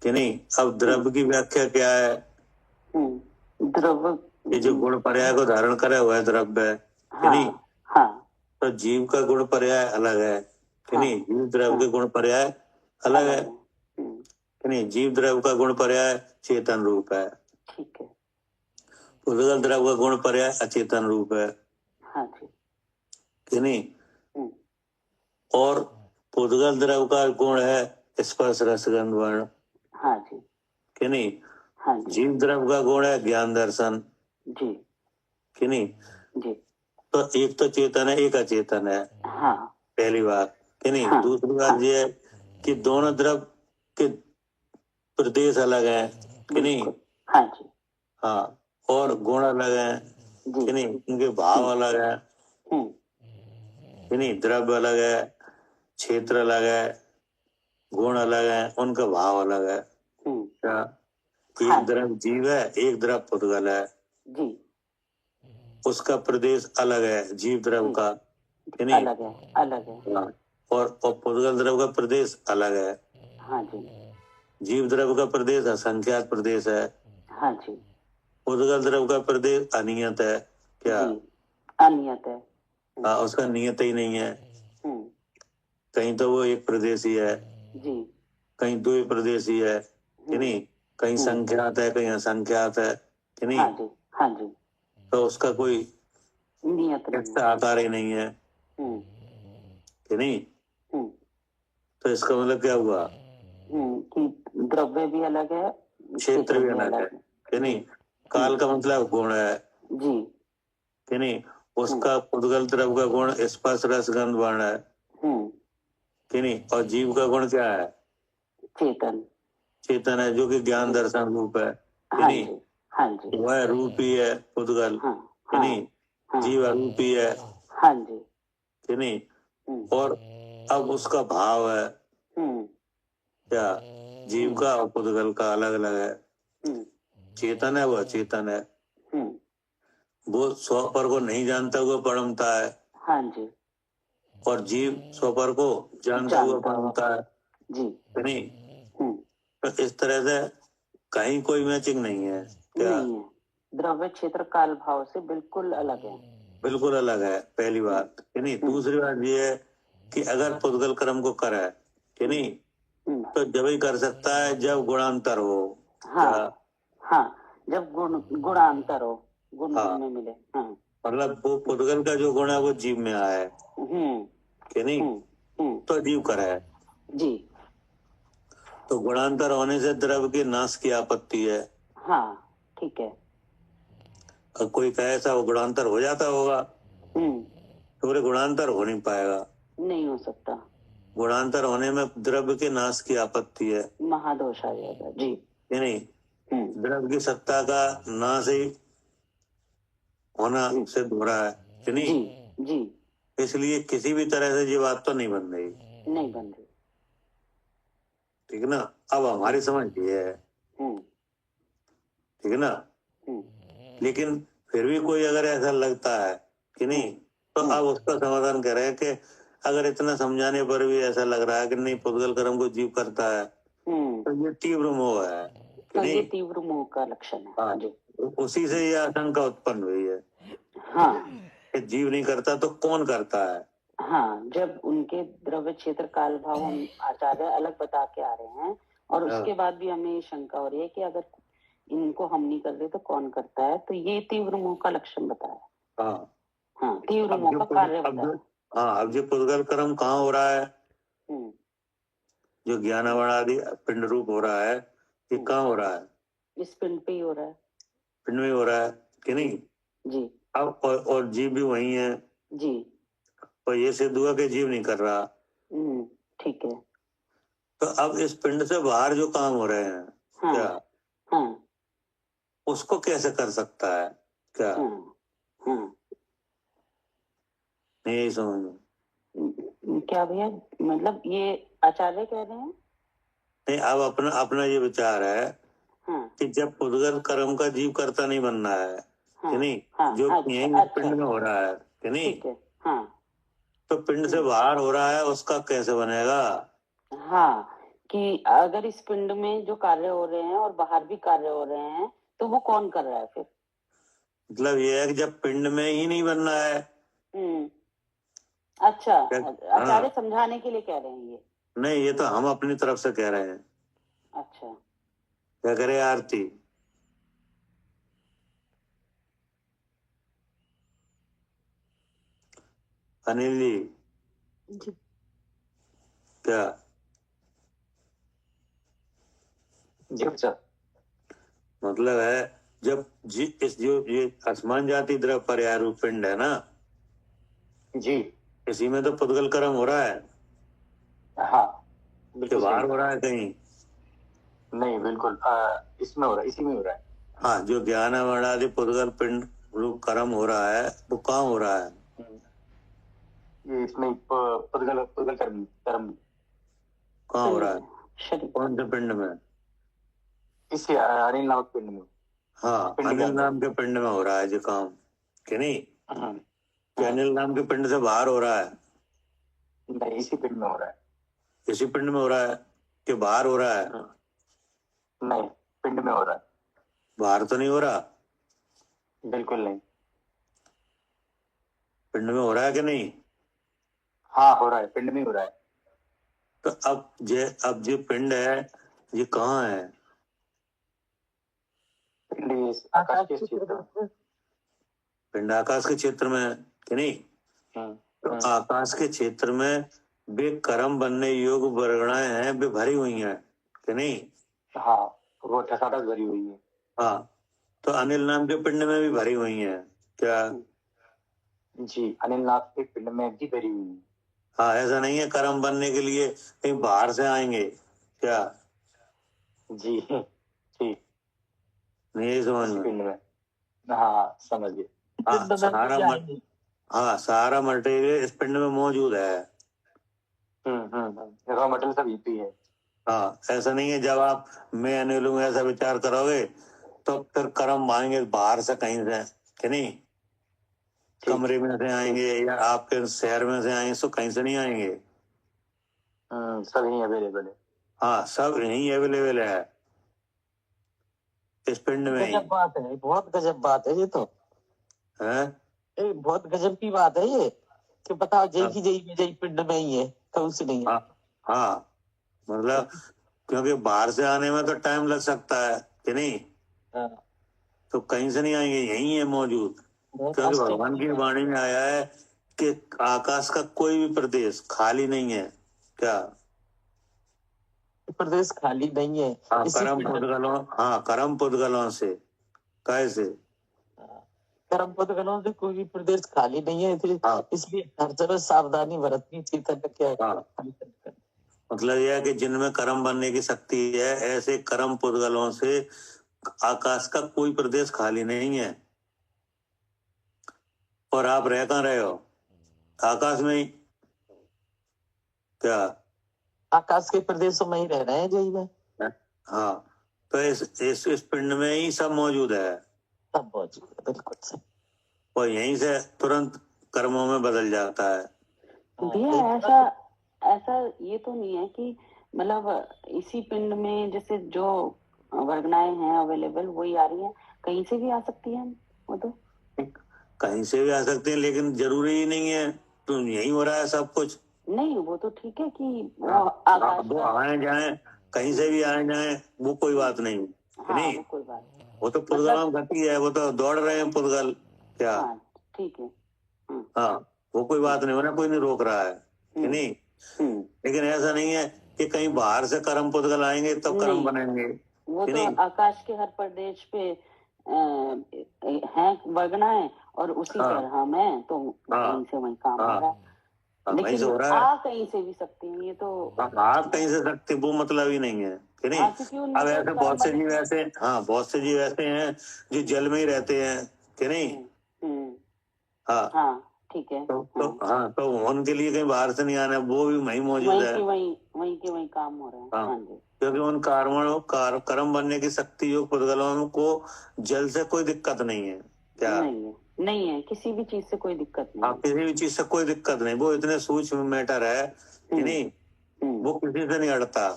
कि नहीं? अब द्रव की व्याख्या क्या है? द्रव ये जो गुण पर्याय को धारण करे हुआ है द्रव्य है, कि नहीं? तो जीव का गुण पर्याय अलग है, कि नहीं? जीव द्रव के गुण पर्याय अलग है, कि नहीं? जीव द्रव का गुण पर्याय चेतन रूप है, ठीक है। पुद्गल द्रव का गुण पर्याय अचेतन रूप है, कि नहीं? और पुद्गल द्रव का गुण है स्पर्श रसगंध वर्ण, कि नहीं? जीव द्रव का गुण है ज्ञान दर्शन, जी, कि नहीं? जी। तो एक तो चेतन है, एक अचेतन है, पहली बात, कि नहीं? दूसरी बात ये है कि दोनों द्रव के प्रदेश अलग है, कि नहीं? हाँ, और गुण अलग है, कि नहीं? उनके भाव अलग है, कि नहीं? द्रव्य अलग है, क्षेत्र अलग है, गुण अलग है, उनका भाव अलग है। क्या? एक द्रव जीव है, एक द्रव पुद्गल है, जी। उसका प्रदेश अलग है जीव द्रव का, कि नहीं? अलग है। और पुद्गल द्रव का प्रदेश अलग है। जी। जीव द्रव का प्रदेश असंख्यात प्रदेश है, जी। पुद्गल द्रव का प्रदेश अनियत है। क्या? अनियत है। हाँ, उसका नियत ही नहीं है, कहीं तो वो एक प्रदेशी है, जी। कहीं दो प्रदेशी है, कि नहीं? कहीं संख्यात है, कहीं असंख्यात है, कि नहीं? जी। तो उसका कोई नियत आकार ही नहीं है, कि नहीं? तो इसका मतलब क्या हुआ? कि द्रव्य भी अलग है, क्षेत्र भी अलग है, कि नहीं? काल का मतलब गुण है, जी, कि नहीं? उसका पुद्गल द्रव का गुण स्पर्श रस गंध वर्ण है, कि नहीं? और जीव का गुण क्या है? चेतन है, जो कि ज्ञान दर्शन रूप है, कि नहीं? वह रूप ही है पुद्गल, कि नहीं? जीव अरूपी है, कि नहीं? और अब उसका भाव है क्या? जीव का और पुद्गल का अलग अलग है। चेतन है, वह चेतन है, वो स्वपर को नहीं जानता हुआ परमता है, और जीव स्वपर को जानता हुआ परमता है, कि नहीं? तो इस तरह से कहीं कोई मैचिंग नहीं है। क्या? द्रव्य क्षेत्र काल भाव से बिल्कुल अलग है, बिल्कुल अलग है, पहली बात, कि नहीं? दूसरी बात ये है कि अगर पुद्गल कर्म को करे, कि नहीं, तो जब ही कर सकता है जब गुणांतर हो। जब गुणांतर हो, गुण में मिले। मतलब वो पुद्गल का जो गुण है वो जीव में आया है, कि नहीं? तो जीव करे जी। तो गुणांतर होने से द्रव्य के नाश की आपत्ति है। ठीक है। और कोई कहे ऐसा वो गुणांतर हो जाता होगा, तो बोले गुणांतर हो नहीं पाएगा, नहीं हो सकता। गुणांतर होने में द्रव्य के नाश की आपत्ति है, महादोष आ जाएगा, जी, कि नहीं? द्रव्य की सत्ता का नाश ही होना सिद्ध हो रहा है, कि नहीं? जी। इसलिए किसी भी तरह से ये बात तो नहीं बन रही, ठीक है ना? अब हमारी समझ ये है, ठीक है ना, लेकिन फिर भी कोई अगर ऐसा लगता है कि नहीं, तो अब उसका समाधान कह रहे हैं कि अगर इतना समझाने पर भी ऐसा लग रहा है कि नहीं पुद्गल कर्म को जीव करता है, तो ये तीव्र मोह है कि तो नहीं। ये तीव्र मोह का लक्षण है। हाँ, उसी से ये आशंका उत्पन्न हुई है। हाँ, कि जीव नहीं करता तो कौन करता है। हाँ, जब उनके द्रव्य क्षेत्र काल भाव हम आचार्य अलग बता के आ रहे हैं और उसके बाद भी हमें ये शंका हो रही है कि अगर इनको हम नहीं कर रहे तो कौन करता है, तो ये तीव्र मोह का लक्षण बताया। हाँ, हाँ, तीव्र मोह का कार्य बताया। हाँ, अब जो पुद्गल कर्म कहाँ हो रहा है, जो ज्ञानावण आदि पिंड रूप हो रहा है, ये कहाँ हो रहा है? इस पिंड पे ही हो रहा है। पिंड में हो रहा है कि नहीं जी। अब और जीव भी वही है जी। और ये सिद्ध हुआ कि जीव नहीं कर रहा। ठीक है। तो अब इस पिंड से बाहर जो काम हो रहे हैं, हाँ, क्या हाँ, उसको कैसे कर सकता है क्या? हाँ, नहीं समझ क्या भैया, मतलब ये आचार्य कह रहे हैं? नहीं, अब अपना अपना ये विचार है कि जब पुद्गल कर्म का जीव करता नहीं बनना है कि नहीं, जो यही पिंड में हो रहा है कि नहीं, तो पिंड से बाहर हो रहा है उसका कैसे बनेगा? हाँ, कि अगर इस पिंड में जो कार्य हो रहे हैं और बाहर भी कार्य हो रहे हैं तो वो कौन कर रहा है फिर? मतलब ये है कि जब पिंड में ही नहीं बनना है। अच्छा, आचार्य समझाने के लिए कह रहे हैं ये? नहीं, ये तो हम अपनी तरफ से कह रहे हैं। अच्छा, क्या करे आरती? अनिल जी क्या जी अच्छा, मतलब है जब इस जो ये आसमान जाति द्रव पर्याय रूप पिंड है ना जी, इसी में तो पुद्गल कर्म हो रहा है। हाँ, बिल्कुल बाहर हो रहा है कहीं नहीं, बिल्कुल इसमें हो रहा है, इसी में हो रहा है। हाँ, जो ज्ञान आदि पुद्गल पिंड रूप कर्म हो रहा है वो कहाँ हो रहा है? ये इसमें पुद्गल पुद्गल कर्म कर्म कहाँ हो रहा है? कौन से पिंड में? इस अनिल नामक पिंड में। हाँ, अनिल नाम के पिंड में हो रहा है जो काम कि नहीं? कि अनिल नाम के पिंड से बाहर हो रहा है? नहीं, इसी पिंड में हो रहा है। इसी पिंड में हो रहा है कि बाहर हो रहा है? नहीं, पिंड में हो रहा है। बाहर तो नहीं हो रहा? बिल्कुल नहीं। पिंड में हो रहा है कि नहीं? हाँ, हो रहा है, पिंड में हो रहा है। तो अब जो पिंड है ये कहाँ है? पिंड आकाश के क्षेत्र में। पिंड आकाश के क्षेत्र में है कि नहीं? तो आकाश के क्षेत्र में वे कर्म बनने योग्य वर्गणाएं हैं, वे भरी हुई हैं कि नहीं? हाँ, वो ठसाठस भरी हुई है। हाँ, तो अनिल नाम के पिंड में भी भरी हुई हैं क्या? जी, अनिल नाथ के पिंड में भी भरी हुई है। हाँ, ऐसा नहीं है कर्म बनने के लिए कहीं बाहर से आएंगे क्या? जी जी, नहीं समझ में? पिंड में, हाँ समझ गए। सारा मटेरियल इस पिंड में मौजूद है। रॉ मटेरियल सब यही है। हाँ, ऐसा नहीं है जब आप मैं अनिल हूँ ऐसा विचार करोगे तो फिर कर्म आएंगे बाहर से कहीं से कि नहीं? कमरे में से आएंगे या आपके शहर में से आएंगे, तो कहीं से नहीं आएंगे। सब यही अवेलेबल है। हाँ, सब यही अवेलेबल है इस पिंड में ही। गजब बात है, बहुत गजब बात है ये तो है। बहुत गजब की बात है ये कि बताओ जय की जय में जय पिंड में ही है, कौन सी नहीं है। हाँ, मतलब क्योंकि बाहर से आने में तो टाइम लग सकता है कि नहीं? तो कहीं से नहीं आएंगे, यही है मौजूद। क्योंकि भगवान की वाणी में आया है कि आकाश का कोई भी प्रदेश खाली नहीं है क्या? प्रदेश खाली नहीं है। कर्म पुद्गलों से कैसे? कर्म पुद्गलों से कोई भी प्रदेश खाली नहीं है, इसलिए हर जगह सावधानी बरतनी चाहिए। मतलब यह है कि जिनमें कर्म बनने की शक्ति है ऐसे कर्म पुद्गलों से आकाश का कोई प्रदेश खाली नहीं है। और आप रह कहाँ रहे हो? आकाश में ही क्या? आकाश के प्रदेशों में ही रह रहे हैं जय में। हाँ, तो इस पिंड में ही सब मौजूद है तब मौजूद है, बिल्कुल सही। और यहीं से तुरंत कर्मों में बदल जाता है। भैया ऐसा ऐसा ये तो नहीं है कि मतलब इसी पिंड में जैसे जो वर्गनाएं हैं अवेलेबल वही आ रही हैं, कहीं से भी आ सकती हैं वो तो। कहीं से भी आ सकते हैं, लेकिन जरूरी ही नहीं है तो यही हो रहा है सब कुछ। नहीं वो तो ठीक है कि वो हाँ, आकाश वो का आए जाए, कहीं से भी आए जाए, वो कोई बात नहीं कि हाँ नहीं। वो कोई बात नहीं। वो तो पुद्गलों गति है, वो तो दौड़ रहे हैं पुद्गल क्या। हाँ ठीक है। हाँ, वो कोई बात नहीं, उन्हें कोई नहीं रोक रहा है कि नहीं। लेकिन ऐसा नहीं है कि कहीं बाहर से कर्म पुद्गल आएंगे तब कर्म बनेंगे वो कि तो नहीं। आकाश के हर प्रदेश पे हैं वर्गनाएं और उसी पर हम हैं, तो कहीं से वही काम हो रहा है। वहीं से हो लेकिन रहा है। आ कहीं से भी सकती हैं ये तो। आप कहीं से सकते, वो मतलब ही नहीं है कि नहीं। क्योंकि अब उनमें ऐसे बहुत से जीव ऐसे, हाँ बहुत से जीव ऐसे हैं जो जल में ही रहते हैं कि नहीं। हाँ ठीक है। तो उनके लिए कहीं बाहर से नहीं आना, वो भी वहीं मौजूद है। वहीं के वहीं काम हो रहे हैं। हाँ जी। क्योंकि उन कर्म बनने की शक्ति योग पुद्गलों को जल से कोई दिक्कत नहीं है क्या। नहीं है किसी भी चीज से कोई दिक्कत नहीं। किसी भी चीज से कोई दिक्कत नहीं, वो इतने सूक्ष्म मैटर है कि नहीं, वो किसी से नहीं अड़ता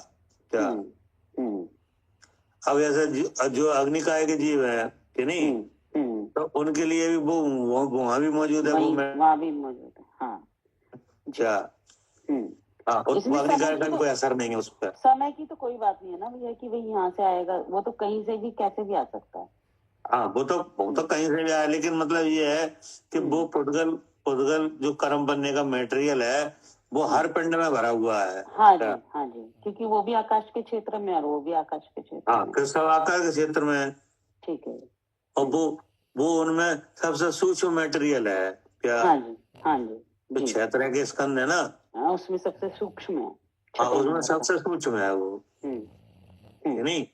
क्या। अब ऐसे जो अग्निकाय के जीव है कि नहीं, तो उनके लिए भी वो वहां भी मौजूद है, वहां भी मौजूद है। हाँ क्या। हाँ, उस अग्निकाय का कोई असर नहीं है उस पर। समय की तो कोई बात नहीं है ना भैया कि भाई यहाँ से आएगा, वो तो कहीं से भी कैसे भी आ सकता है। हाँ, वो तो कहीं से भी आया, लेकिन मतलब ये है कि वो पुद्गल जो कर्म बनने का मटेरियल है वो हर पिंड में भरा हुआ है। हाँ जी क्योंकि वो भी आकाश के क्षेत्र में और वो भी आकाश के क्षेत्र में। कृष्ण आकाश के क्षेत्र में। ठीक है। और वो उनमें सबसे सूक्ष्म मटेरियल है क्या। हाँ जी तो 6 तरह के स्कंद है ना, उसमें सबसे सूक्ष्म है। हाँ, उसमें सबसे सूक्ष्म है वो कि नहीं।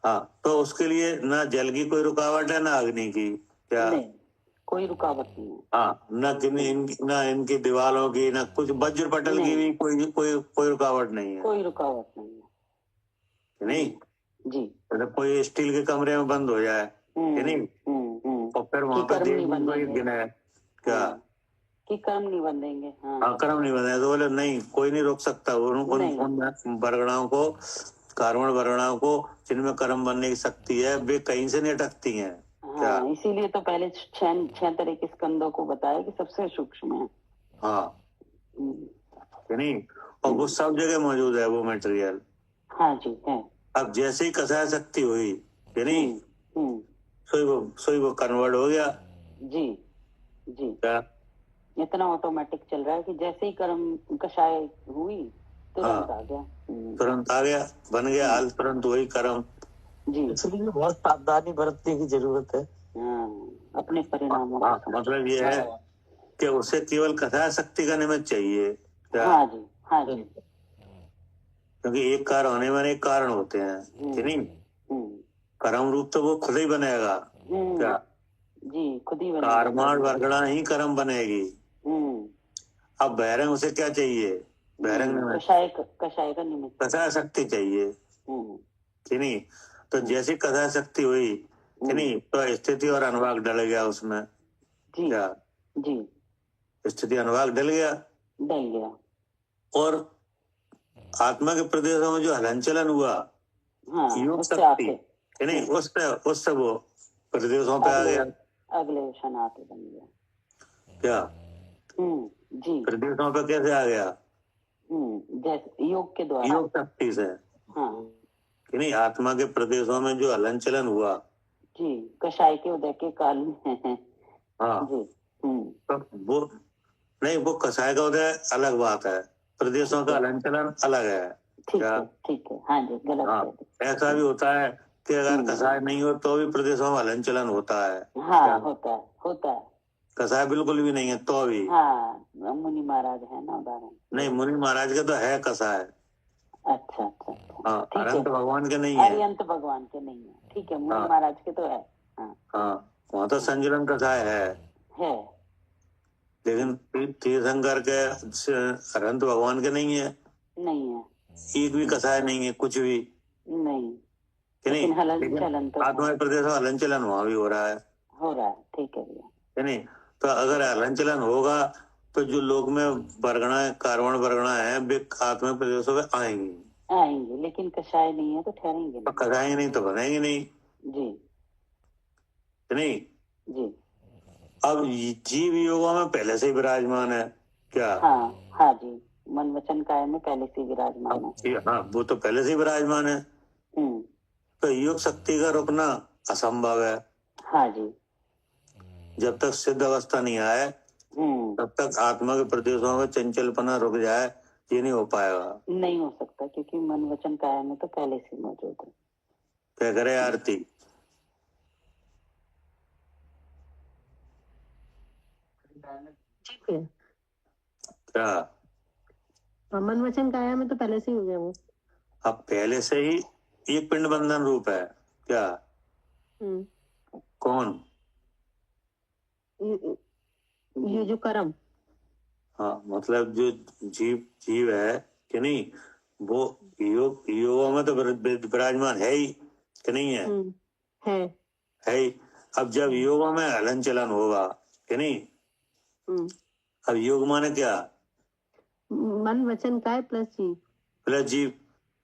हाँ, तो उसके लिए ना जल की कोई रुकावट है ना अग्नि की क्या। नहीं, कोई रुकावट नहीं है। हाँ, ना इनकी दीवारों की, ना कुछ वज्र पटल की भी कोई रुकावट नहीं है। कोई रुकावट नहीं है। नहीं जी। तो कोई स्टील के कमरे में बंद हो जाए कि नहीं, और फिर वहां पर गिने क्या कि कर्म नहीं बंधेंगे। कर्म नहीं बंधे तो बोले नहीं, कोई नहीं रोक सकता उन वर्गणाओं को, कार्बन वर्गणाओं को जिनमें कर्म बनने की शक्ति है, वे कहीं से नहीं अटकती हैं क्या। इसीलिए तो पहले 6 तरह के स्कंदों को बताया कि सबसे सूक्ष्म है। हाँ कि नहीं, और वो सब जगह मौजूद है वो मटेरियल। हाँ जी है। अब जैसे ही कसाय शक्ति हुई कि नहीं, सोई वो कन्वर्ट हो गया। जी क्या इतना ऑटोमेटिक चल रहा है कि जैसे ही कर्म कषाय हुई तुरंत आ गया। तुरंत आ गया, बन गया हाल, तुरंत वही कर्म। जी, इसलिए बहुत सावधानी बरतने की जरूरत है। अपने परिणामों का मतलब ये है कि उसे केवल कथा शक्ति का निमित्त चाहिए क्या। हाँ जी क्योंकि एक कार्य होने में एक कारण होते हैं कि नहीं। कर्म रूप तो वो खुद ही बनेगा क्या। जी खुद ही बनेगा, कार्माण वर्गणा ही कर्म बनेगी। अब बहरंग उसे क्या चाहिए, बहरंग कषाय का निमित्त कथा शक्ति चाहिए कि नहीं। तो जैसी कथा शक्ति हुई कि नहीं, तो स्थिति और अनुभाग डल गया उसमें क्या। जी स्थिति अनुभाग डल गया और आत्मा के प्रदेशों में जो हलन चलन हुआ, योग शक्ति कि नहीं, उससे वो प्रदेशों पे आ गया, अगले क्षण आके बन गया क्या। जी प्रदेशों पे कैसे आ गया, जैसे योग के द्वारा, योग शक्ति से कि नहीं। आत्मा के प्रदेशों में जो हलन चलन हुआ जी कषाय के उदय के काल में। जी तो वो नहीं, वो कषाय का उदय अलग बात है, प्रदेशों का हलन चलन अलग है क्या। ठीक है हाँ जी गलत ऐसा भी होता है कि अगर कषाय नहीं हो तो भी प्रदेशों में हलन चलन होता है। होता है। कषाय बिल्कुल भी नहीं है तो भी। मुनि महाराज है ना उदाहरण। नहीं, मुनि महाराज का तो है कषाय। अच्छा अनंत भगवान के नहीं है। अरिहंत भगवान के नहीं है, ठीक है, मुनि महाराज के तो है। वहाँ तो संजलन कषाय है लेकिन तीर्थंकर के अनंत भगवान के नहीं है। एक भी कषाय नहीं है, कुछ भी नहीं कि नहीं? लेकिन हलन लेकिन चलन तो आत्मा प्रदेश में हलन चलन वहां भी हो रहा है, ठीक है भैया। कि नहीं? तो अगर हलन चलन होगा तो जो लोक में वर्गणा कार्बन वर्गणा है वे आत्मा प्रदेशों में आएंगे, लेकिन कषाय नहीं है तो ठहरेंगे नहीं। कसाएंगे नहीं तो बनेंगे नहीं, जी कि नहीं? जी। अब जीव योगों में पहले से ही विराजमान है क्या? हाँ जी, मन वचन काया में पहले से विराजमान है। हाँ, वो तो पहले से ही विराजमान है। तो योग शक्ति का रुकना असंभव है। हाँ जी। जब तक सिद्ध अवस्था नहीं आए तब तक आत्मा के प्रदेशों में चंचलपना रुक जाए, ये नहीं हो पाएगा। नहीं हो सकता, क्योंकि मन वचन काया में तो पहले से मौजूद है। क्या करे आरती? ठीक है, क्या मन वचन काया में तो पहले से ही हो गया वो। अब पहले से ही एक पिंड बंधन रूप है क्या? कौन? ये जो कर्म, हाँ, मतलब जो जीव है कि नहीं, वो योगों में तो विराजमान है ही कि नहीं है? है ही। अब जब योगों में हलन चलन होगा कि नहीं, अब योग माने क्या? मन वचन काय प्लस जीव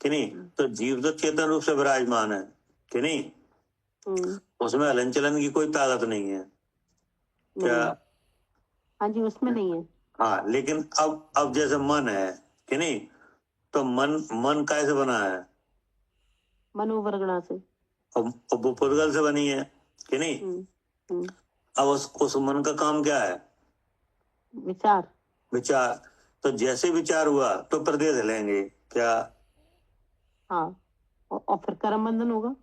कि नहीं? तो जीव तो चेतन रूप से विराजमान है कि नहीं? उसमें हलन चलन की कोई ताकत नहीं है क्या? हाँ जी, उसमें नहीं है। हाँ, लेकिन अब जैसे मन है कि नहीं, तो मन कैसे बना है? मनोवर्गणा से। अब वो पुद्गल से बनी है कि नहीं? अब उस मन का काम क्या है? विचार। तो जैसे विचार हुआ तो प्रदेश हिलेंगे क्या? हाँ, और फिर कर्म बंधन होगा।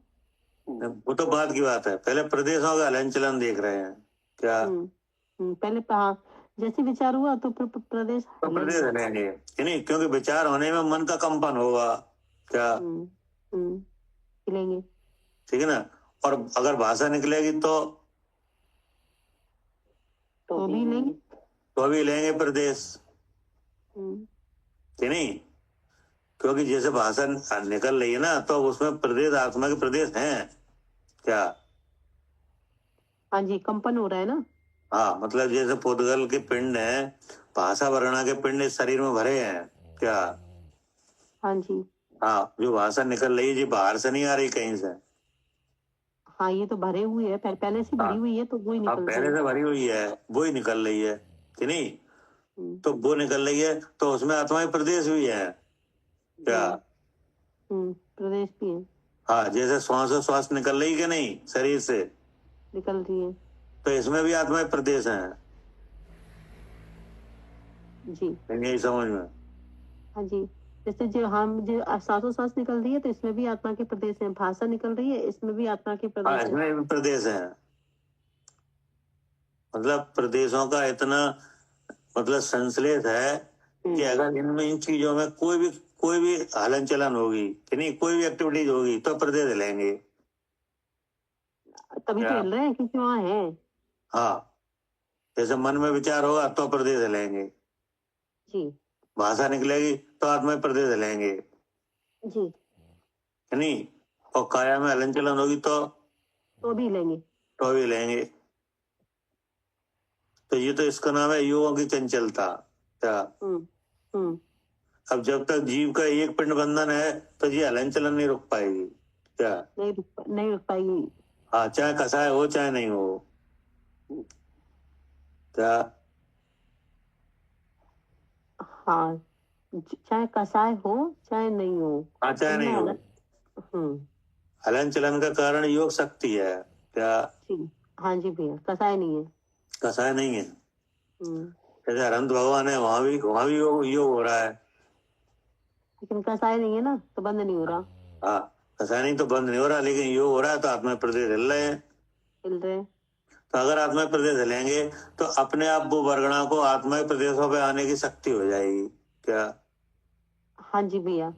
वो तो बात की बात है, पहले प्रदेशों का हलन चलन देख रहे हैं क्या? पहले हाँ, जैसे विचार हुआ तो प्रदेश हिलेंगे कि नहीं? क्योंकि विचार होने में मन का कंपन होगा क्या? हिलेंगे, ठीक है ना? और अगर भाषा निकलेगी तो भी लेंगे, तो भी लेंगे प्रदेश कि नहीं? क्योंकि जैसे भाषा निकल रही है ना, तो उसमें प्रदेश आत्मा के प्रदेश हैं क्या? हाँ जी, कंपन हो रहा है ना। हाँ, मतलब जैसे पुद्गल के पिंड है, भाषा वर्णा के पिंड इस शरीर में भरे हैं क्या? हाँ जी। हाँ, जो भाषा निकल रही है जी बाहर से नहीं आ रही कहीं से। हाँ, ये तो भरे हुए है, पहले से भरी हुई है, तो वो ही निकल रही है। पहले से भरी हुई है, वो ही निकल रही है कि नहीं? तो वो निकल रही है तो उसमें आत्मा के प्रदेश भी है क्या? प्रदेश भी है। हाँ, जैसे श्वास निकल रही कि नहीं शरीर से निकल रही है, तो इसमें भी आत्मा के प्रदेश है जी। यही समझ में? हाँ जी, जैसे जो सांस निकल रही है तो इसमें भी आत्मा के प्रदेश है, भाषा निकल रही है इसमें भी आत्मा के प्रदेश है। इसमें भी प्रदेश है। मतलब प्रदेशों का इतना मतलब संश्लेष है कि अगर इनमें इन चीजों में कोई भी हलन चलन होगी कि नहीं, कोई भी एक्टिविटीज होगी तो प्रदेश हिलेंगे। तभी तो हिल रहे हैं क्योंकि वहाँ है। हाँ, जैसे मन में विचार होगा तो प्रदेश हिलेंगे जी। भाषा निकलेगी तो आत्मा में प्रदेश हिलेंगे जी, नहीं? और काया में हलन चलन होगी तो भी लेंगे, तो भी लेंगे। तो ये तो इसका नाम है योगों की चंचलता क्या? अब जब तक जीव का एक पिंड बंधन है तो ये हलन चलन नहीं रुक पाएगी क्या? नहीं रुक पाएगी। हाँ, चाहे कसाय हो चाहे नहीं हो क्या? हाँ, चाहे कसाय हो चाहे नहीं हो। हाँ, चाहे नहीं हो। हलन चलन का कारण योग शक्ति है क्या? हाँ जी भैया, कसाय नहीं है। कसाय नहीं है। जैसे अनंत भगवान है, वहां भी योग हो रहा है, लेकिन कसाय नहीं है ना, तो बंद नहीं हो रहा। हाँ, कसाय नहीं तो बंद नहीं हो रहा, लेकिन योग हो रहा है तो आत्मा प्रदेश हिल रहे हैं। तो अगर आत्मा प्रदेश हिलेंगे तो अपने आप वो वर्गणा को आत्मा के प्रदेशों पे आने की शक्ति हो जाएगी क्या? हाँ जी भैया,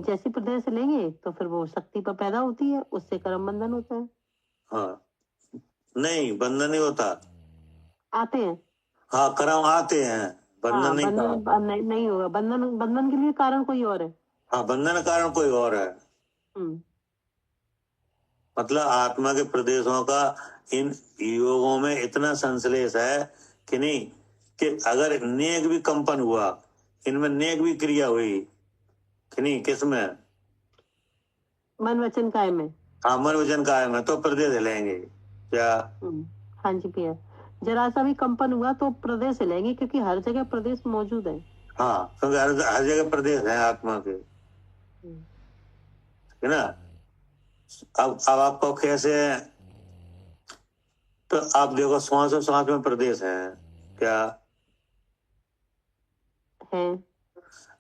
जैसे प्रदेश हिलेंगे तो फिर वो शक्ति पर पैदा होती है, उससे कर्म बंधन होता है। हाँ, नहीं बंधन नहीं होता, आते हैं। हाँ, कर्म आते हैं, बंधन नहीं होगा। बंधन के लिए कारण कोई और है। हाँ, बंधन कारण कोई और है। मतलब आत्मा के प्रदेशों का इन योगों में इतना संश्लेष है कि नहीं, कि अगर नेक भी कंपन हुआ, इनमें नेक भी क्रिया हुई कि नहीं, किसमें, मन वचन काय में। हाँ, मन वचन कायम है तो प्रदेश हिलेंगे क्या। हाँ जी भैया, जरा सा भी कंपन हुआ तो प्रदेश हिलेंगे, क्योंकि हर जगह प्रदेश मौजूद है। हाँ, क्योंकि हर जगह प्रदेश है आत्मा के, है ना। अब आपको कैसे है, तो आप देखो श्वास और श्वास में प्रदेश है क्या है।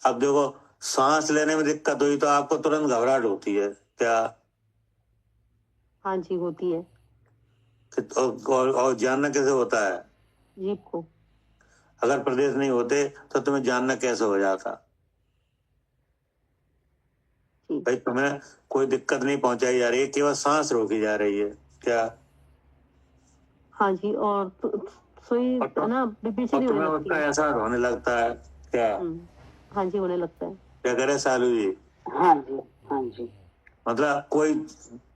अब देखो सांस लेने में दिक्कत हुई तो आपको तुरंत घबराहट होती है क्या। हाँ जी, होती है। और जानना कैसे होता है, जीभ को। अगर प्रदेश नहीं होते तो तुम्हें जानना कैसे हो जाता। भाई तुम्हें कोई दिक्कत नहीं पहुंचाई जा रही है, केवल सांस रोकी जा रही है क्या। हाँ जी, और सुई है ना, बेचैनी होने लगती उसका है। एहसास होने लगता है क्या। हाँ जी, होने लगता है। क्या करे सालू जी। हाँ जी, हाँ जी, मतलब कोई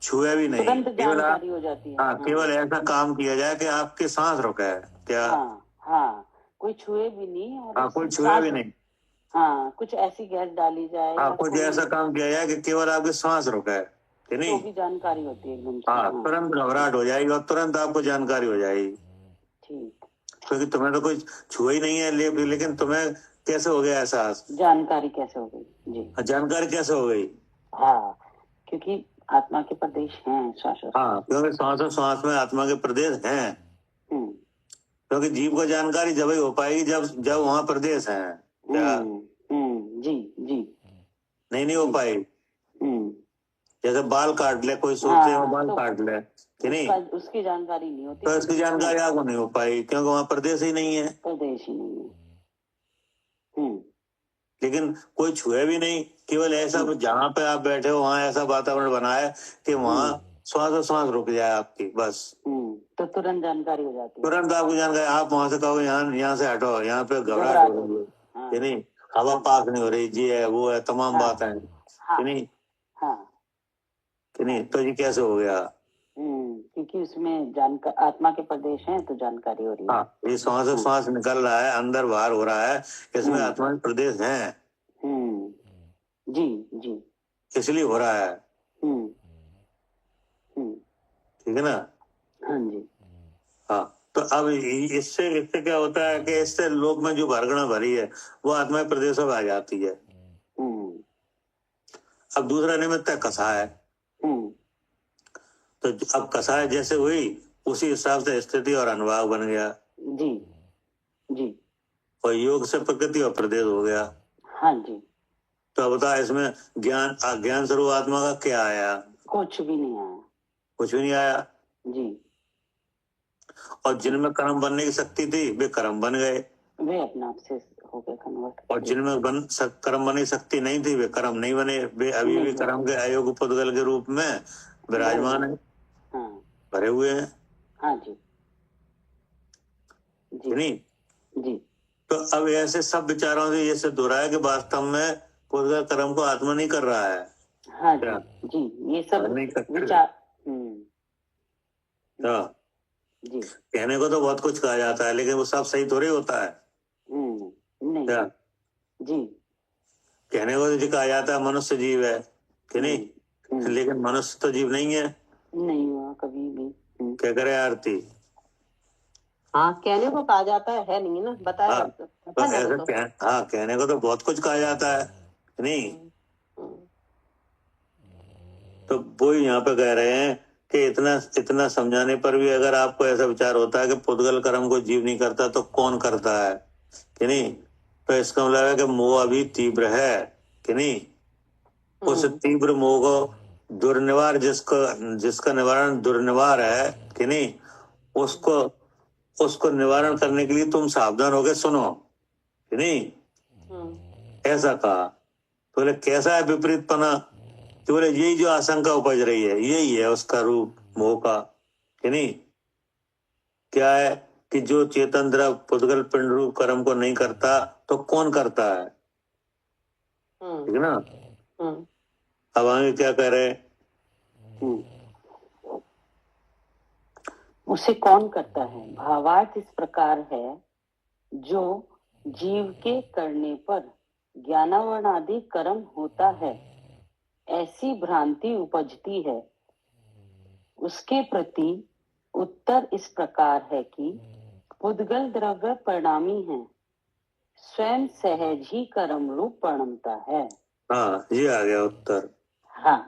छुए भी नहीं, तुरंत केवल जानकारी हो जाती है। हाँ, केवल ऐसा काम किया जाए कि आपकी सांस रुके क्या। हाँ हाँ, कोई छुए भी नहीं और हाँ, कोई छुए भी नहीं। हाँ, कुछ ऐसी गैस डाली जाए हाँ, या कुछ ऐसा काम किया जाए कि केवल आपकी सांस रुके कि नहीं, तो भी जानकारी होती है एकदम से। हाँ, तुरंत घबराहट हो जाएगी और तुरंत आपको जानकारी हो जाएगी। ठीक, क्योंकि तुम्हें तो कोई छुआ ही नहीं है, लेकिन तुम्हें कैसे हो गया एहसास, जानकारी कैसे हो गई जी। जानकारी कैसे हो गई। हाँ, क्योंकि आत्मा के प्रदेश हैं श्वास। हाँ, क्योंकि श्वास और श्वास में आत्मा के प्रदेश हैं। क्योंकि जीव को जानकारी जब ही हो पाएगी जब वहाँ प्रदेश है क्या। जी जी, नहीं हो पाएगी। जैसे बाल काट ले, कोई सोचते हैं बाल काट ले कि नहीं, उसकी जानकारी नहीं होती, तो इसकी जानकारी आपको नहीं हो पाई क्योंकि वहाँ प्रदेश ही नहीं है। प्रदेश ही नहीं है। लेकिन कोई छुए भी नहीं, केवल ऐसा जहाँ पे आप बैठे हो वहाँ ऐसा वातावरण बना है कि वहाँ श्वास और श्वास रुक जाए आपकी, बस तो तुरंत जानकारी हो जाती है। तुरंत आपको जानकारी, आप वहां से कहो यहाँ से हटो, यहाँ पे घबराहट हो रही है कि नहीं, हवा पास नहीं हो रही, जी है वो है, तमाम बात है कि नहीं, कि नहीं, तो ये कैसे हो गया। क्योंकि उसमें आत्मा के प्रदेश हैं तो जानकारी हो रही है। हाँ, ये श्वास और श्वास निकल रहा है, अंदर बाहर हो रहा है, इसमें आत्मा के प्रदेश हैं। जी जी, इसलिए हो रहा है। ठीक है ना। हाँ जी। हाँ, तो अब इससे क्या होता है कि इससे लोक में जो भरगना भरी है वो आत्मा के प्रदेशों में आ जाती है। अब दूसरा निमित्त है कसाय। तो अब कसाय जैसे हुई उसी हिसाब से स्थिति और अनुभाग बन गया। जी जी, और योग से प्रकृति और प्रदेश हो गया। हाँ जी। तो अब बता, इसमें ज्ञान स्वरूप आत्मा का क्या आया। कुछ भी नहीं आया। कुछ भी नहीं आया जी। और जिनमें कर्म बनने की शक्ति थी वे कर्म बन गए, वे अपने आप से हो गए कन्वर्ट। और जिनमें कर्म बनने की शक्ति नहीं थी वे कर्म नहीं बने, वे अभी भी कर्म के अयोग्य पुद्गल के रूप में विराजमान है, भरे हुए हैं। हाँ जी जी, नहीं जी। तो अब ऐसे सब विचारों से ये सिद्ध हो रहा है कि वास्तव में पुद्गल कर्म को आत्मा नहीं कर रहा है। हाँ जी जी, ये सब विचार। जी, कहने को तो बहुत कुछ कहा जाता है लेकिन वो सब सही थोड़ी होता है। नहीं क्या जी, कहने को तो कहा जाता है मनुष्य जीव है कि नहीं, लेकिन मनुष्य तो जीव नहीं है, नहीं हुआ कभी भी। क्या करे आरती। हाँ, कहने को कहा जाता है नहीं ना, बताया। हाँ, तो ऐसे हाँ, कहने को तो बहुत कुछ कहा जाता है नहीं। तो वो यहाँ पे कह रहे हैं कि इतना समझाने पर भी अगर आपको ऐसा विचार होता है कि पुद्गल कर्म को जीव नहीं करता तो कौन करता है कि नहीं, तो इसका मतलब है कि मोह अभी तीव्र है कि नहीं। उस तीव्र मोह को दुर्निवार, जिसका निवारण दुर्निवार है कि नहीं, उसको निवारण करने के लिए तुम सावधान होके सुनो कि नहीं। ऐसा कहा तो बोले कैसा है विपरीतपना, तो बोले यही जो आशंका उपज रही है यही है उसका रूप मोह का कि नहीं। क्या है कि जो चेतन द्रव पुद्गल पिंड रूप कर्म को नहीं करता तो कौन करता है, ठीक है ना। अब आगे क्या कह रहे हैं, उसे कौन करता है? भावार्थ इस प्रकार है, जो जीव के करने पर ज्ञानावरण आदि कर्म होता है, ऐसी भ्रांति उपजती है। उसके प्रति उत्तर इस प्रकार है कि पुद्गल द्रव्य परिणामी है, स्वयं सहज ही कर्म रूप परिणमता है। हाँ, ये आ गया उत्तर। हाँ,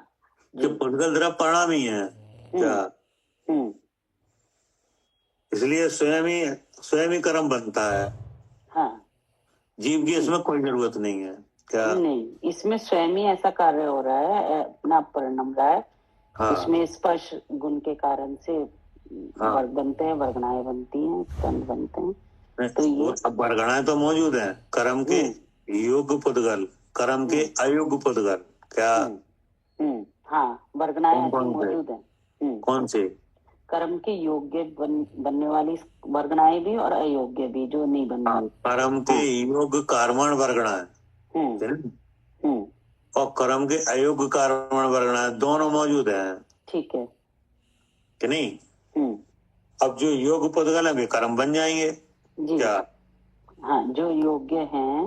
कि पुद्गल द्रव्य परिणामी है क्या? इसलिए स्वयं ही कर्म बनता है। हाँ, जीव की इसमें कोई जरूरत नहीं है क्या? नहीं, इसमें स्वयं ही ऐसा कार्य हो रहा है, अपना परिणाम रहा है। हाँ, उसमें स्पर्श गुण के कारण से हाँ, वर्ग बनते हैं, वर्गणाएं बनती हैं, स्कंद बनते हैं। तो ये अब वर्गणाएं तो मौजूद हैं, कर्म के योग्य पुद्गल, कर्म के अयोग्य पुद्गल क्या? हाँ, वर्गणाएं कौन ऐसी कौन से? मौजूद हैं। कौन से? कर्म के योग्य बनने वाली वर्गणाएं भी और अयोग्य भी, जो नहीं बननी। कर्म के योग्य कार्मण वर्गणाएं और कर्म के अयोग्य कार्मण वर्गणाएं दोनों मौजूद हैं, ठीक है कि नहीं? अब जो योग्य पुद्गल है वे कर्म बन जाएंगे जी। क्या? हाँ, जो योग्य हैं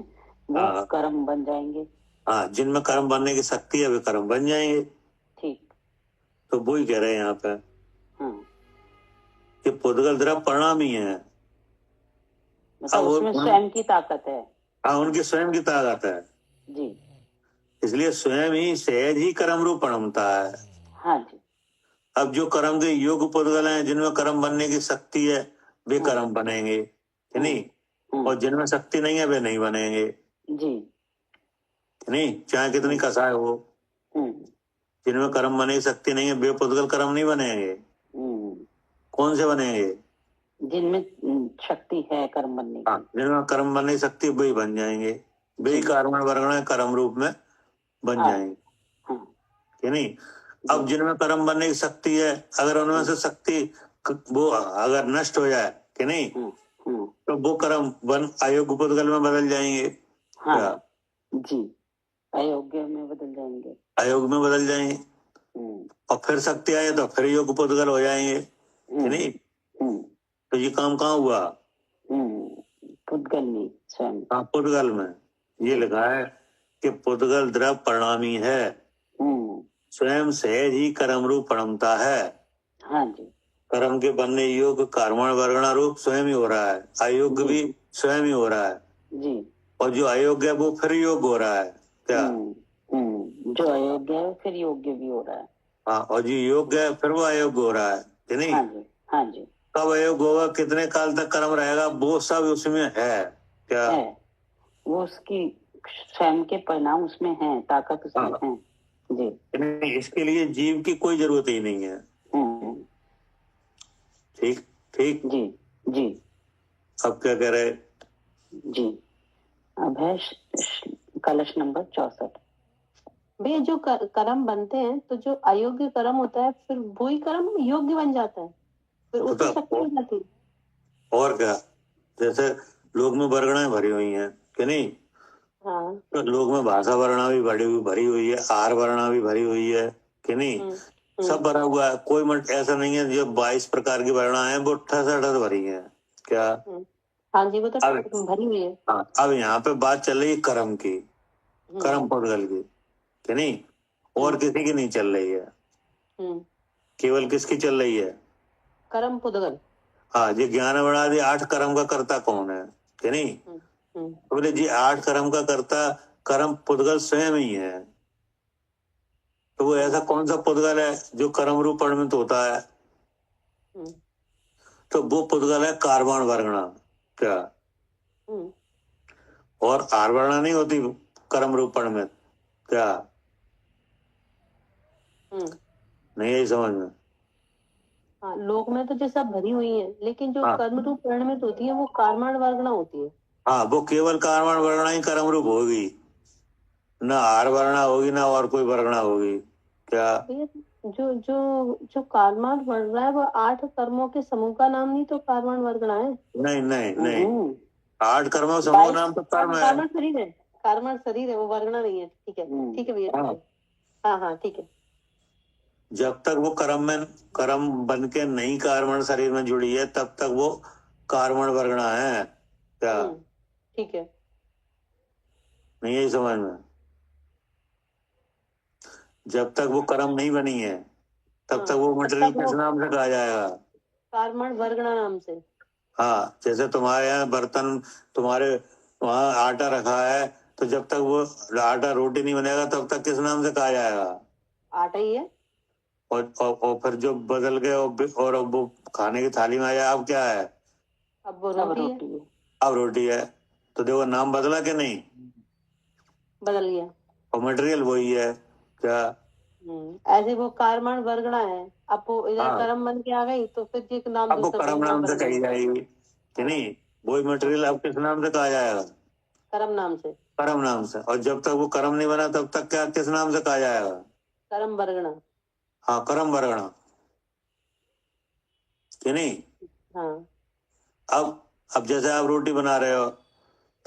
वो कर्म बन जाएंगे। हाँ, जिनमें कर्म बनने की शक्ति है वे कर्म बन जाएंगे। ठीक, तो वो ही कह रहे हैं यहाँ पे कि पुद्गल द्रव्य परिणामी है, मतलब उसमें स्वयं की ताकत है। हाँ, उनकी स्वयं की ताकत है जी, इसलिए स्वयं ही सहज ही कर्म रूप परिणमता है। हाँ जी। अब जो कर्म के योग्य पुद्गल हैं, जिनमें कर्म बनने की शक्ति है, वे कर्म बनेंगे, कि नहीं? और जिनमें शक्ति नहीं है वे नहीं बनेंगे जी, कि नहीं? चाहे कितनी कसाय हो, जिनमें कर्म बनने की शक्ति नहीं है वे पुद्गल कर्म नहीं बनेंगे। कौन से बनेंगे? जिनमें शक्ति है कर्म बनने की। जिनमें कर्म बनने की शक्ति वही बन जाएंगे, वही कार्मण वर्गण कर्म रूप में बन जाएंगे, कि नहीं? अब जिनमें कर्म बनने की शक्ति है, अगर उनमें से शक्ति वो अगर नष्ट हो जाए, कि नहीं, तो वो कर्म बन अयोग्य पुद्गल में बदल जाएंगे। हाँ, जी, अयोग्य में बदल जाएंगे, अयोग में बदल जाएंगे। और फिर शक्ति आए तो फिर योग्य पुद्गल हो जाएंगे, कि नहीं? तो ये काम कहाँ हुआ? पुद्गल में, स्वयं। हाँ, पुद्गल में ये लिखा है कि पुद्गल द्रव्य परिणामी है, स्वयं सहज ही कर्म रूप परिणमता है। हाँ जी। कर्म के बनने योग्य कर्मण वर्गणा रूप स्वयं ही हो रहा है, अयोग्य भी स्वयं ही हो रहा है जी। और जो अयोग्य है वो फिर योग्य हो रहा है क्या? जो अयोग्य है फिर योग्य भी हो रहा है। हाँ, और जो योग्य है फिर वो अयोग्य हो रहा है, कि नहीं? हाँ जी, हाँ जी। कब अयोग्य होगा, कितने काल तक कर्म रहेगा, वो सब उसमें है क्या? है, वो उसकी स्वयं के परिणाम उसमें है, ताकत उसमें है जी। इसके लिए जीव की कोई जरूरत ही नहीं है। ठीक ठीक जी जी। अब क्या कह रहे जी? अब है कलश नंबर 64। भैया जो कर्म बनते हैं तो जो अयोग्य कर्म होता है फिर वही कर्म योग्य बन जाता है, फिर उसकी शक्ति हो जाती है। और क्या, जैसे लोग में वर्गणाएं भरी हुई हैं, कि नहीं? हाँ। तो लोग में भाषा वर्णा भी भरी हुई है, आहार वर्णा भी भरी हुई है, कि नहीं? सब भरा हुआ है, कोई मत ऐसा नहीं है। जो 22 प्रकार की वर्णा है वो 68 भरी है क्या? हाँ जी, वो तो भरी हुई है। अब यहाँ पे बात चल रही है कर्म की, कर्म पुद्गल की, कि नहीं? और किसी की नहीं चल रही है, केवल किसकी चल रही है? कर्म पुद्गल। हाँ, ये ज्ञान वर्णादि 8 कर्म का कर्ता कौन है, कि नहीं? बोले जी 8 कर्म का कर्ता कर्म पुद्गल स्वयं ही है। तो वो ऐसा कौन सा पुद्गल है जो कर्म रूप परिणमित होता है? तो वो पुद्गल है कार्बन वर्गणा क्या? और आरवर्णा नहीं होती कर्म रूप परिणमित क्या? नहीं यही समझ में? हाँ, लोक में तो जैसा भरी हुई है, लेकिन जो कर्म रूप परिणमित होती है वो कार्मण वर्गणा होती है। हाँ, वो केवल कार्मण वर्गणा ही कर्म रूप होगी, ना आर वर्णा होगी ना और कोई वर्गणा होगी क्या? जो जो जो कार्मण वर्गणा है वो 8 कर्मों के समूह का नाम नहीं तो कार्मण वर्गणा है। नहीं नहीं नहीं, 8 कर्मों समूह नाम तो कर्म है। कार्मण शरीर है, कार्मण शरीर है, वो वर्गणा नहीं है। ठीक है ठीक है भैया। हाँ हाँ ठीक है। जब तक वो कर्म बन के नहीं कार्मण शरीर में जुड़ी है तब तक वो कार्मण वर्गणा है क्या? ठीक है। नहीं यही समझ में? जब तक वो कर्म नहीं बनी है तब तक वो मटेरियल किस नाम से कहा जाएगा? कार्मण वर्गणा नाम से। हाँ, जैसे तुम्हारे यहाँ बर्तन, तुम्हारे वहां आटा रखा है, तो जब तक वो आटा रोटी नहीं बनेगा तब तक किस नाम से कहा जाएगा? आटा ही है। और फिर जो बदल गए और वो खाने की थाली में आया, अब क्या है? अब वो रोटी है। अब रोटी है। तो देखो नाम बदला कि नहीं? बदल गया। और मटेरियल वही है क्या? ऐसे वो कार्मण वर्गणा है, अब वो इधर कर्म बन के आ गई तो फिर एक नाम अब वो कर्म नाम से कही जाएगी कि नहीं? वही मटेरियल अब किस नाम से कहा जाएगा? कर्म नाम से। कर्म नाम से। और जब तक वो कर्म नहीं बना तब तक क्या किस नाम से कहा जाएगा? कर्म वर्गणा। हाँ, कर्म वर्गणा कि नहीं? हाँ। अब जैसे आप रोटी बना रहे हो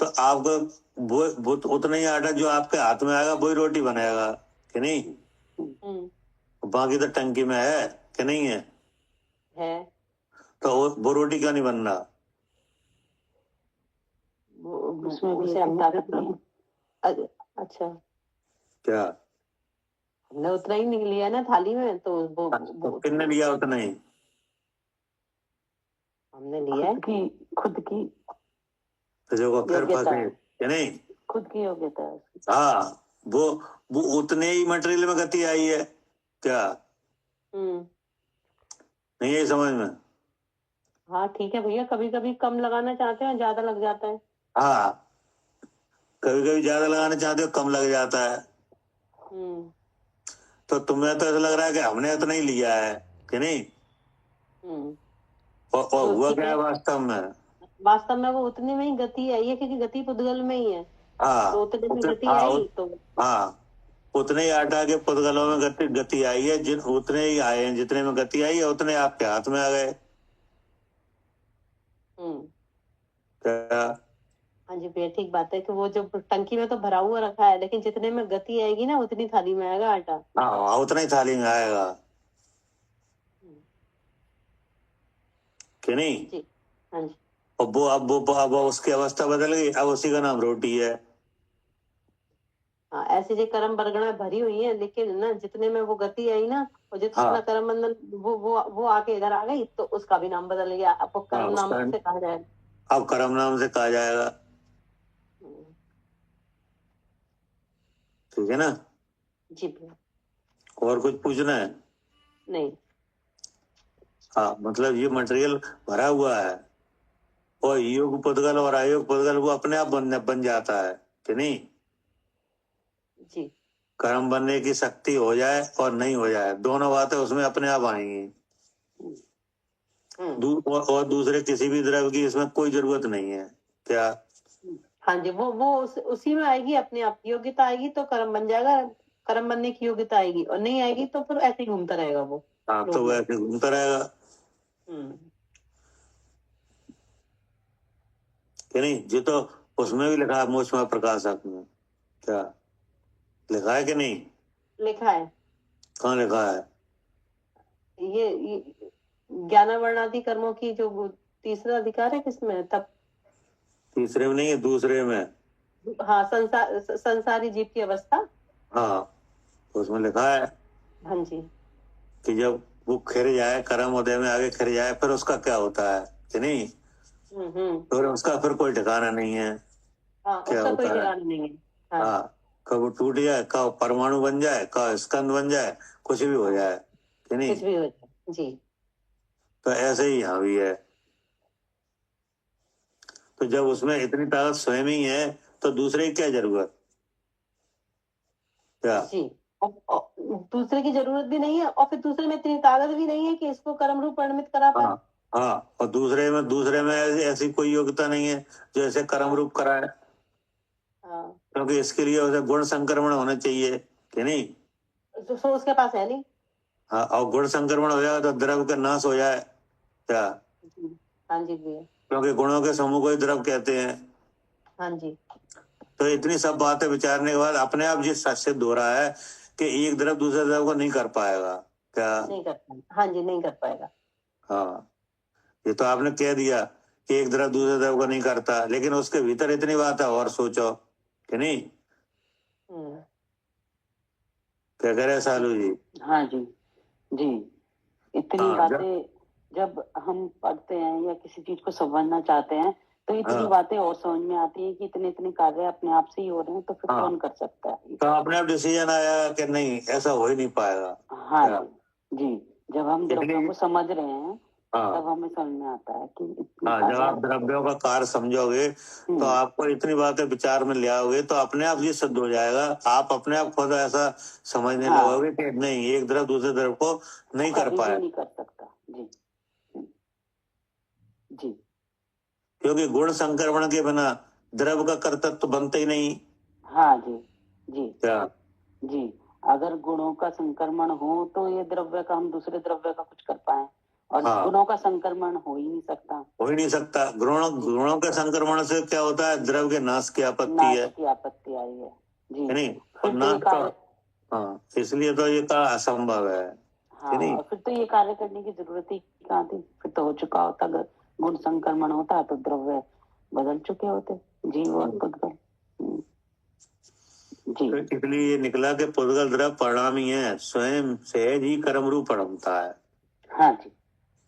तो आपको वो उतना ही आटा जो आपके हाथ में आएगा वही रोटी बनेगा कि नहीं? बाकी तो टंकी में है कि नहीं है? तो वो रोटी क्यों नहीं बन रहा? अच्छा, क्या हमने उतना ही नहीं लिया ना थाली में, तो वो किसने लिया उतना ही? हमने लिया खुद की तो जो फिर फंसे कि नहीं? खुद की योग्यता। हाँ, वो उतने ही मटेरियल में गति आई है क्या? नहीं यही समझ में? हाँ ठीक है भैया, कभी कभी कम लगाना चाहते हैं ज्यादा लग जाता है। हाँ, कभी कभी ज्यादा लगाना चाहते हो कम लग जाता है। तो तुम्हें तो ऐसा लग रहा है कि हमने इतना ही लिया है कि नहीं? और हुआ क्या है वास्तव में? वास्तव में वो उतने में ही गति आई है, क्योंकि गति पुद्गल में ही है। हाँ, तो उतने में गति आई तो हाँ, उतने ही आटा के पुद्गलों में गति आई है, उतने ही आए हैं, जितने में गति आई है उतने आपके हाथ में आ गए क्या? हाँ जी भैया, ठीक बात है कि वो जो टंकी में तो भरा हुआ रखा है, लेकिन जितने में गति आएगी ना उतनी थाली में आएगा आटा। हाँ, उतना ही थाली में आएगा कि नहीं? जी। हाँ जी। अब उसकी अवस्था बदल गई, अब उसी का नाम रोटी है। हाँ, ऐसे जो कर्म वर्गणा भरी हुई है, लेकिन ना जितने में वो गति आई ना, और जितना कर्म बंधन वो आके इधर आ गई तो उसका भी नाम बदल गया। अब वो कर्म नाम से कहा जाएगा। अब कर्म नाम से कहा जाएगा। ठीक है ना? जी भैया। और कुछ पूछना है? नहीं। हाँ, मतलब ये मटेरियल भरा हुआ है और योग पुद्गल और अयोग पुद्गल वो अपने आप बन जाता है कि नहीं? जी। कर्म बनने की शक्ति हो जाए और नहीं हो जाए, दोनों बातें उसमें अपने आप आएंगी। और दूसरे किसी भी द्रव्य की इसमें कोई जरूरत नहीं है क्या? हाँ जी, वो उसी में आएगी, अपने आप योग्यता आएगी तो कर्म बन जाएगा। कर्म बनने की योग्यता आएगी, और नहीं आएगी तो फिर ऐसे ही घूमता रहेगा वो। हाँ, तो वो ऐसे घूमता रहेगा कि नहीं? जो तो उसमें भी लिखा है मोक्ष प्रकाशक में, क्या लिखा है कि नहीं? लिखा है। कहाँ लिखा है? ये ज्ञानावर्णादि कर्मों की जो तीसरा अधिकार है, किसमें? तब तीसरे में नहीं है, दूसरे में। हाँ, संसारी जीव की अवस्था। हाँ, तो उसमें लिखा है हाँ जी, कि जब वो खिर जाए, कर्म उदय में आगे खिर जाए, फिर उसका क्या होता है कि नहीं? फिर उसका फिर कोई ठिकाना नहीं है। हाँ, क्या उसका होता कोई है? ठिकाना नहीं है। हाँ, कब टूट जाए, कब परमाणु बन जाए, कब स्कंद बन जाए, कुछ भी हो जाए कि नहीं? कुछ भी हो जाए जी। तो ऐसे ही यहाँ भी है। तो जब उसमें इतनी ताकत स्वयं ही है तो दूसरे की क्या जरूरत? क्या जी, दूसरे की जरूरत भी नहीं है, और फिर दूसरे में इतनी ताकत भी नहीं है कि इसको कर्म रूप परिणमित करा पाए। हाँ, और दूसरे में ऐसी कोई योग्यता नहीं है जो ऐसे कर्म रूप कराए। क्योंकि इसके लिए उसे गुण संक्रमण होना चाहिए कि नहीं? तो उसके पास है नहीं। हाँ, और गुण संक्रमण हो जाए तो द्रव्य का नाश हो जाए क्या? हाँ जी भैया। क्योंकि गुणों के समूह को ही द्रव्य कहते हैं। हाँ जी। तो इतनी सब बातें विचारने के बाद अपने आप ये सिद्ध हो रहा है कि एक द्रव्य दूसरे द्रव्य को नहीं कर पाएगा क्या? नहीं कर पाएगा। हाँ जी, नहीं कर पाएगा। हाँ, ये तो आपने कह दिया कि एक द्रव दूसरे द्रव को नहीं करता, लेकिन उसके भीतर इतनी बात है, और सोचो कि नहीं? क्या कह रहे सालू जी? हाँ जी, जी, इतनी हाँ, बातें जब हम पढ़ते हैं या किसी चीज को समझना चाहते हैं तो इतनी हाँ। बातें और समझ में आती है कि इतने इतने कार्य अपने आप से ही हो रहे हैं, तो फिर हाँ। कौन कर सकता है? तो अपने आप डिसीजन आया कि नहीं, ऐसा हो ही नहीं पाएगा। हाँ क्या? जी, जब हम द्रव्यों को समझ रहे हैं हाँ, तब हमें समझ में आता है कि इतने हाँ, जब कार्य आप द्रव्यों का कार्य समझोगे तो आपको इतनी बातें विचार में ले आओगे तो अपने आप ये सिद्ध हो जाएगा। आप अपने आप खुद ऐसा समझने हाँ। लगोगे कि नहीं, एक द्रव दूसरे द्रव को नहीं कर कभी भी पाए, नहीं कर सकता। जी, जी, क्योंकि गुण संक्रमण के बिना द्रव का कर्तृत्व बनते ही नहीं। हाँ जी, जी, क्या? जी, अगर गुणों का संक्रमण हो तो ये द्रव्य का हम दूसरे द्रव्य का कुछ कर पाए, और हाँ। गुणों का संक्रमण हो ही नहीं सकता। हो ही नहीं सकता। गुणों के संक्रमण से क्या होता है? द्रव के नाश की आपत्ति है, नाश की आपत्ति आई है। जी, है नहीं? और फिर तो नाश ये कार्य, हाँ, इसलिए तो ये का असंभव है, हाँ, कि नहीं? और फिर तो ये कार्य करने की जरूरत ही कहाँ थी? फिर तो हो चुका होता, अगर गुण संक्रमण होता तो द्रव्य बदल चुके होते, जीव और पुद्गल। जी, तो इसलिए ये निकला कि पुद्गल द्रव परिणामी है, स्वयं सहज ही कर्म रूप परिणमता है। हाँ जी,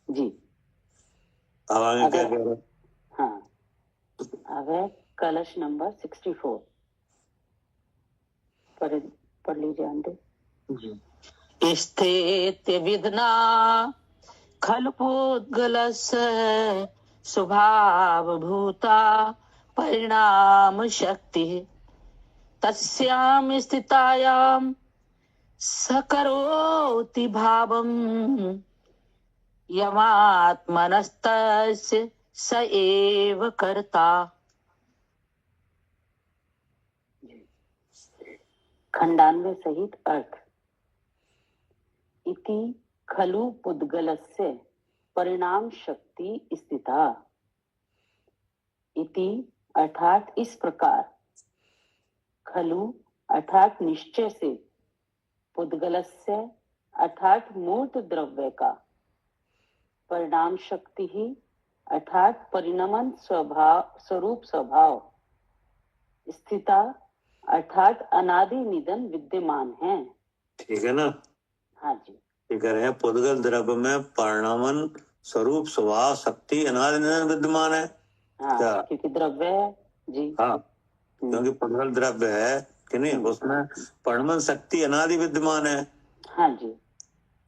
जी, अब आगे क्या अगर कह रहे? हाँ, अगर कलश नंबर 64 पढ़ लीजिए आंटी। स्थित विधना खलु पुद्गलस्य स्वभाव भूता परिणाम शक्ति तस्यां स्थितायां सकरोति भावम् यमात्मनस्तस्य स एव कर्ता। खंडान्वय सहित अर्थ। इति खलु पुद्गलस्य परिणाम शक्ति स्थिता। इति अर्थात इस प्रकार, खलु अर्थात निश्चय से, पुद्गलस्य अर्थात मूर्त द्रव्य का, परिणाम शक्ति ही अर्थात परिणमन स्वरूप स्वभाव, स्थिता अर्थात अनादि निधन विद्यमान है। ठीक है ना? हाँ जी, ये कह रहे हैं पुद्गल द्रव्य में परिणामन स्वरूप स्वभाव शक्ति अनादि निधन विद्यमान है। हाँ, क्या? क्योंकि द्रव्य है जी। हाँ, क्योंकि पुद्गल द्रव्य है कि नहीं, उसमें परिणमन शक्ति अनादि विद्यमान है। हाँ जी,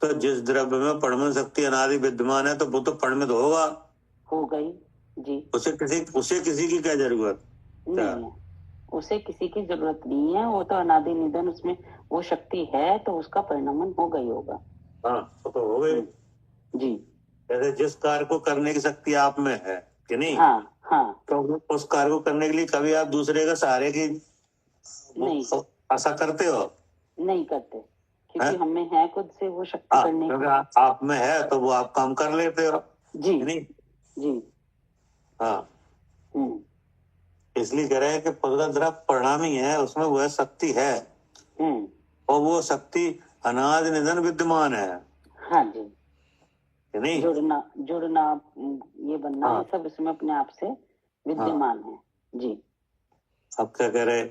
तो जिस द्रव्य में परिणमन शक्ति अनादि विद्यमान है तो वो तो परिणमित होगा, हो गई जी। उसे किसी की क्या जरूरत? नहीं है, उसे किसी की जरूरत नहीं है, वो तो अनादि निधन, उसमें वो शक्ति है तो उसका परिणमन हो गई होगा। हाँ, तो हो गई जी। जैसे जिस कार्य को करने की शक्ति आप में है कि नहीं, हाँ, हाँ, तो उस कार्य को करने के लिए कभी आप दूसरे का सहारे की नहीं, आशा करते हो? नहीं करते, क्योंकि हमें है खुद से वो शक्ति करने क्योंकि की। आप में है तो वो आप काम कर लेते हो जी, कि नहीं? जी, हाँ, इसलिए कह रहे हैं कि पुद्गल द्रव्य परिणामी है, उसमें वह शक्ति है और वो शक्ति अनादि निधन विद्यमान है। हाँ जी, नहीं, जुड़ना ये बनना है सब इसमें अपने आप से विद्यमान है जी। अब क्या कह रहे?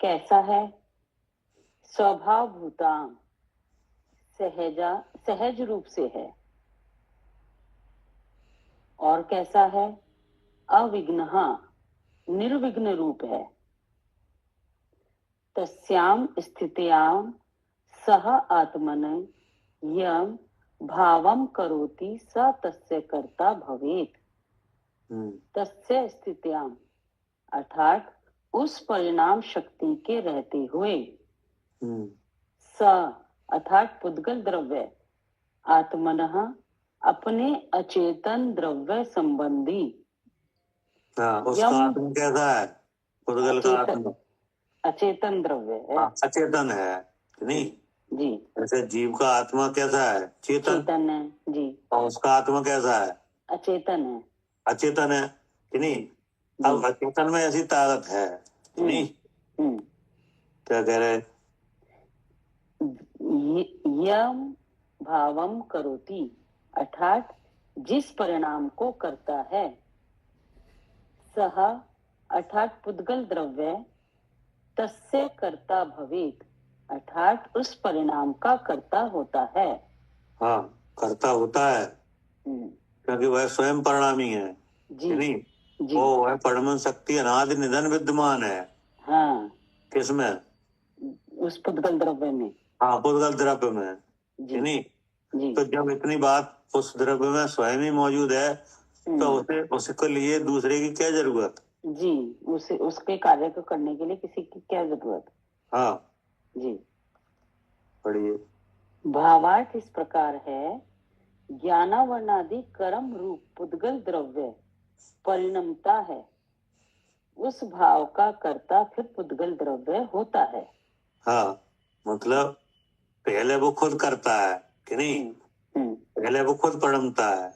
कैसा है? स्वभाव भूताम, सहज रूप से है। और कैसा है? अविघ्नः, निर्विघ्न रूप है। तस्याम स्थित्याम सह आत्मन यम भावम करोति स तस्य कर्ता भवेत्। तस्य स्थित्याम अर्थात उस परिणाम शक्ति के रहते हुए, स अर्थात पुद्गल द्रव्य, आत्मनः अपने अचेतन द्रव्य संबंधी, उसका आत्मा कैसा है? पुद्गल का आत्मा अचेतन द्रव्य है, अचेतन है नहीं जी। जैसे जीव का आत्मा कैसा है? चेतन है जी। और उसका आत्मा कैसा है? अचेतन है, अचेतन है कि नहीं? अब अचेतन में ऐसी ताकत है कि नहीं? क्या कह रहे? यम भावम करोति, अर्थात जिस परिणाम को करता है। सह अर्थात पुद्गल द्रव्य, तस्य कर्ता भवेत, अर्थात उस परिणाम का कर्ता होता है। हाँ, कर्ता होता है क्योंकि वह स्वयं परिणामी है जी नहीं। जी वो वह परमन शक्ति अनादि निधन विद्यमान है। हाँ, किसमें? उस पुद्गल द्रव्य में। हाँ, पुद्गल द्रव्य में जी नहीं। जी तो जब इतनी बात उस द्रव्य में स्वयं ही मौजूद है तो उसके लिए दूसरे की क्या जरूरत? जी, उसे उसके कार्य को करने के लिए किसी की क्या जरूरत? हाँ जी, पढ़िए। भावार्थ इस प्रकार है, ज्ञानावर्णादि कर्म रूप पुद्गल द्रव्य परिणमता है, उस भाव का कर्ता फिर पुद्गल द्रव्य होता है। हाँ, मतलब पहले वो खुद करता है कि नहीं? पहले वो खुद परिणमता है,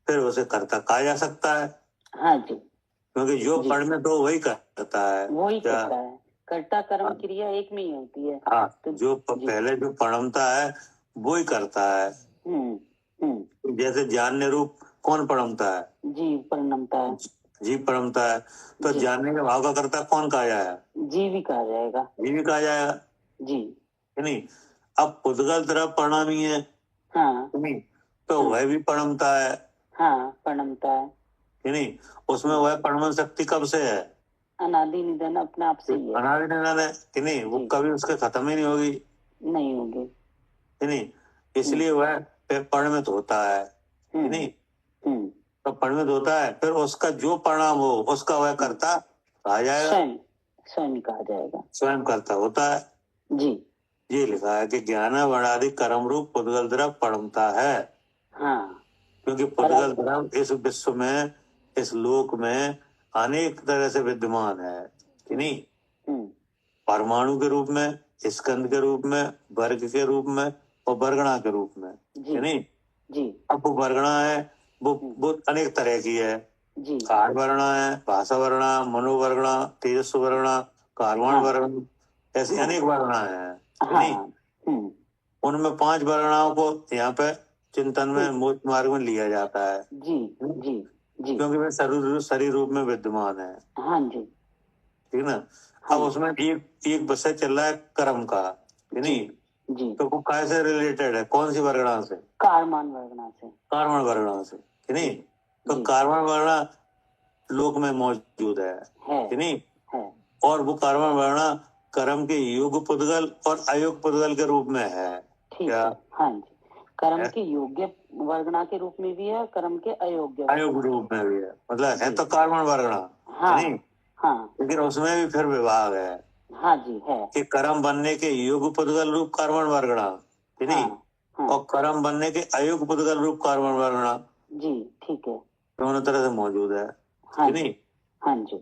फिर उसे कर्ता कहा जा सकता है। हाँ जी, क्योंकि जो परिणत तो वही करता है, वही करता है। कर्ता कर्म क्रिया एक में ही होती है। हाँ, तो जो पहले जो परिणमता है वो ही करता है। जैसे जानने रूप कौन परिणमता है? जीव परिणमता है। जीव परिणमता है, तो जानने के भाव का कर्ता कौन कहा जाएगा? जीव ही कहा जाएगा। जीव ही कहा जाएगा जी, नहीं। अब पुद्गल द्रव्य परिणामी है हाँ नहीं, तो वह भी परिणमता है। हाँ, परिणमता है नहीं, उसमें वह परिणमन शक्ति कब से है? अनादि निधन अपने आप से ही है। अनादि निधन है कि नहीं, वो कभी उसके खत्म ही नहीं होगी, नहीं होगी नहीं। इसलिए वह परिणमित होता है कि नहीं। तो परिणमित होता है, फिर उसका जो परिणाम हो उसका वह कर्ता कहा जाएगा। स्वयं स्वयं कहा जाएगा। स्वयं कर्ता होता है जी, ये लिखा है कि ज्ञान वर्णादि कर्म रूप पुद्गल द्रव्य परिणमता है। हाँ, क्योंकि पुद्गल द्रव्य इस विश्व में, इस लोक में अनेक तरह से विद्यमान है कि नहीं। परमाणु के रूप में, स्कंद के रूप में, वर्ग के रूप में और वर्गणा के रूप में कि नहीं। जी, अब वो वर्गणा है, वो अनेक तरह की है। कार वर्णा है, भाषा वर्णा, मनोवर्गणा, तेजस्व वर्णा, कार्बन वर्णा, ऐसी अनेक वर्णा है कि नहीं। उनमें 5 वर्गणाओं को यहाँ पे चिंतन में मोक्ष मार्ग में लिया जाता है। जी जी जी, क्योंकि वे शरीर रूप में विद्यमान है। हाँ जी, ठीक ना। अब उसमें एक विषय चल रहा है कर्म का कि नहीं। जी, तो वो कैसे रिलेटेड है, कौन सी वर्गणा से? कार्बन वर्गणा से। कार्बन वर्गणा से कि नहीं। तो कार्बन वर्गणा लोक में मौजूद है कि नहीं। और वो कार्बन वर्गणा कर्म के योग पुद्गल और अयोग पुद्गल के रूप में है। क्या? हाँ जी, कर्म के योग्य वर्गणा के रूप में भी है, कर्म के अयोग्य रूप में भी है। मतलब है तो कार्बन वर्गणा नहीं, लेकिन उसमें भी फिर विभाग है। हाँ जी, है कि कर्म बनने के योग पुद्गल रूप कार्बन वर्गणा कि नहीं, और कर्म बनने के अयोग पुद्गल रूप कार्बन वर्गणा। जी, ठीक है, दोनों तरह से मौजूद है कि नहीं। हाँ जी।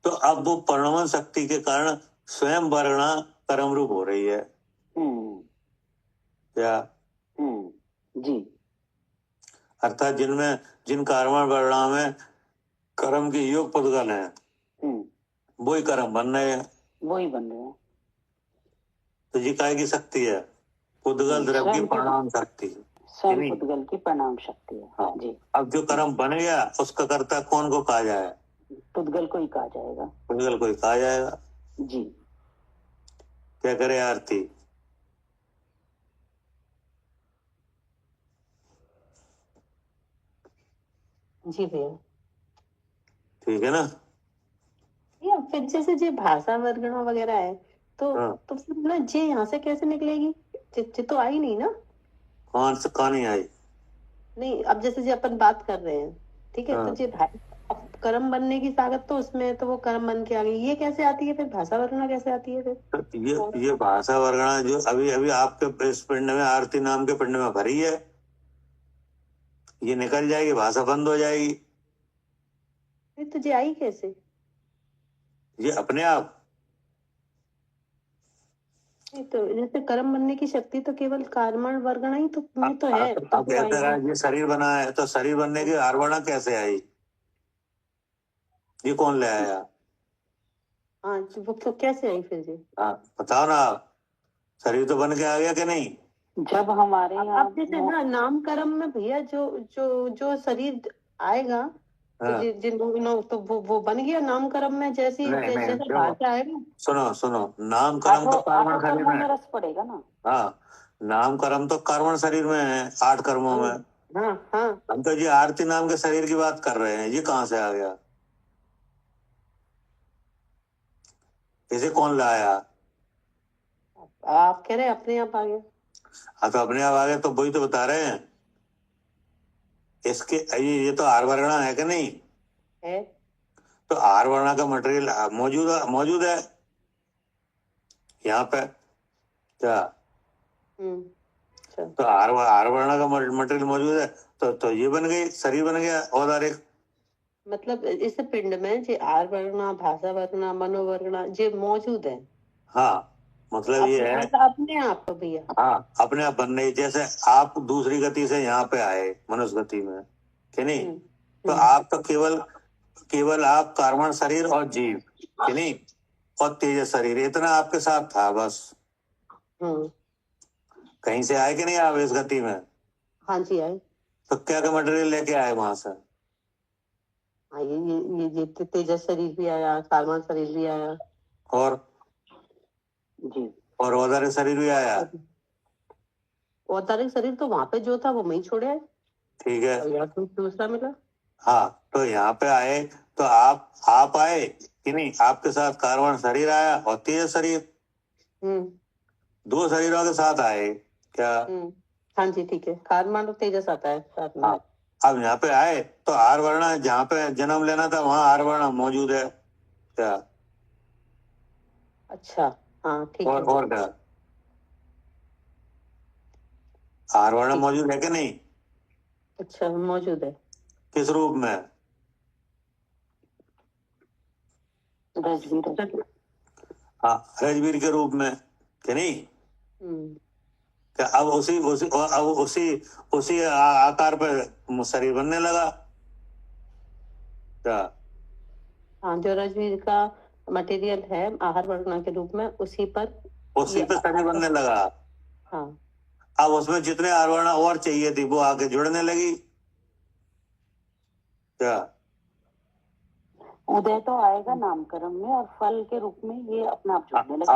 तो अब वो परिणमन शक्ति के कारण स्वयं वर्गणा कर्म रूप हो रही है। क्या? जी, अर्थात जिन कार्बन वर्गणा में कर्म के योग पुद्गल हैं वही कर्म बन रहे हैं। तो ये काय की शक्ति है? पुद्गल द्रव्य की परिणाम शक्ति, स्वयं पुद्गल की परिणाम शक्ति है। हाँ। जी, अब जो कर्म बन गया उसका कर्ता कौन को कहा जाए? पुद्गल को ही कहा जाएगा। पुद्गल को ही कहा जाएगा। जी, क्या करे आरती? जी भैया, ठीक है ना। या फिर जैसे जे भाषा वर्गणा वगैरह है तो फिर ना जे यहाँ से कैसे निकलेगी? जे तो आई नहीं ना। कौन से कहानी आई? नहीं, अब जैसे जे अपन बात कर रहे हैं, ठीक है, तो जे कर्म बनने की ताकत तो उसमें है, तो वो कर्म बन के आ गई, ये कैसे आती है? फिर भाषा वर्गणा कैसे आती है? फिर ये भाषा वर्गणा जो अभी अभी आपके इस पिंड में, आरती नाम के पिंड में भरी है, ये निकल जाएगी, भाषा बंद हो जाएगी। तो जे आई कैसे? ये अपने आप। तो जैसे कर्म बनने की शक्ति तो केवल कार्बन वर्गणा ही तो में तो है। अब कहते हैं ये शरीर बना है, तो शरीर बनने की आर्वणा कैसे आई? ये कौन ले आया? हाँ, वो तो कैसे आई फिर जी? हाँ बताओ ना आप। शरीर तो बन के आ गया कि नहीं? जब हमारे यहाँ अब जैसे ना नाम कर्म में भैया जो जो जो शरीर आएगा तो हाँ। जिन तो वो बन गया नाम कर्म में जैसी नहीं, जैसा देखो, भाषा आएगा। सुनो, नाम कर्म तो कर्मण शरीर कर्मों में में है। रस पड़ेगा ना। हाँ, नाम कर्म तो कर्मण शरीर में है, 8 कर्मों में। हाँ हाँ हम तो जी आरती नाम के शरीर की बात कर रहे हैं, ये कहाँ से आ गया? इसे कौन लाया? आप कह रहे हैं अपने आप आ गया। हाँ, तो अपने आप आ गया, तो वही तो बता रहे हैं। इसके ये तो आर वर्णा है कि नहीं? है। तो आर वर्णा का मटेरियल मौजूद है यहाँ पे, क्या? अच्छा। तो आर वर्णा का मटेरियल मौजूद है, तो ये बन गई, शरीर बन गया औदारिक। मतलब इस पिंड में जे आर वर्णा, भाषा वर्णा, मनोवर्णा जे मौजूद है। हाँ, मतलब ये है। अपने आप तो भैया। हाँ, अपने आप बन रही। जैसे आप दूसरी गति से यहाँ पे आए मनुष्य गति में, कि नहीं? तो आप तो केवल आप कार्बन शरीर और जीव, कि नहीं, और तेज शरीर, इतना आपके साथ था बस। कहीं से आए कि नहीं आप इस गति में? हाँ जी आए। तो क्या क्या मटेरियल लेके आए वहां से? हाँ, ये तेजस शरीर भी आया, कार्बन शरीर भी आया, और जी, और औदारिक शरीर भी आया। औदारिक शरीर तो वहां पे जो था वो मैं ही छोड़े आए। ठीक है। और यहाँ तो दूसरा मिला। हाँ, तो यहाँ पे आए तो आप आए कि नहीं? आपके साथ कार्बन शरीर आया और तेज शरीर, 2 शरीरों के साथ आए क्या? हाँ जी ठीक है, कार्बन और तेजस आता है साथ में। हाँ, अब यहाँ पे आए तो आर वर्ण, जहाँ पे जन्म लेना था वहां आर वर्ण मौजूद है क्या? अच्छा हाँ ठीक है। और क्या? आर वर्ण मौजूद है कि नहीं? अच्छा मौजूद है। किस रूप में? रजवीर। हाँ, रजवीर के रूप में, कि नहीं? क्या अब उसी आकार पे शरीर बनने लगा क्या? हाँ, जो रजवीर का मटेरियल है आहार वर्णा के रूप में उसी पे शरीर बनने लगा। हाँ। अब उसमें जितने आरोहण और चाहिए थी वो आगे जुड़ने लगी क्या? उदय तो आएगा नामकरण में और फल के रूप में ये अपना आप जुड़ने लगे।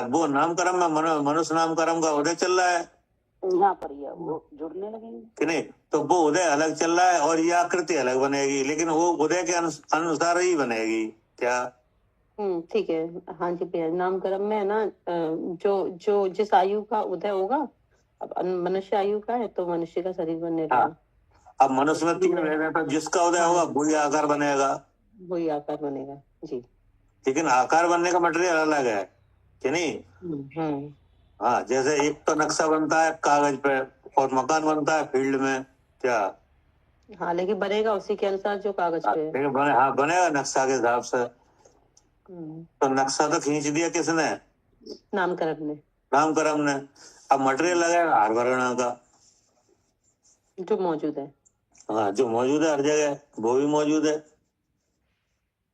वो नामकरण में मनुष्य नामकरण का उदय चल रहा है यहाँ पर ये वो जुड़ने लगेंगे कि नहीं? तो वो उदय अलग चल रहा है और ये आकृति अलग बनेगी, लेकिन वो उदय के अनुसार ही बनेगी क्या? ठीक है। हाँ जी भैया, नामकरण में है ना, जो जो जिस आयु का उदय होगा, अब मनुष्य आयु का है तो मनुष्य का शरीर बनने लगा। हाँ, अब मनुष्य में 3 वेद, तो जिसका उदय होगा वही आकार बनेगा, वही आकार बनेगा जी। लेकिन आकार बनने का मटेरियल अलग है कि नहीं? हाँ, जैसे एक तो नक्शा बनता है कागज पे और मकान बनता है फील्ड में क्या? हाँ, लेकिन बनेगा उसी के अनुसार जो कागज पे है। लेकिन बनेगा नक्शा के हिसाब से। तो नक्शा तो खींच दिया किसने? नामकरण ने। अब मटेरियल लगाएगा आर वर्णा का, जो मौजूद है। हाँ, जो मौजूद है हर जगह, वो भी मौजूद है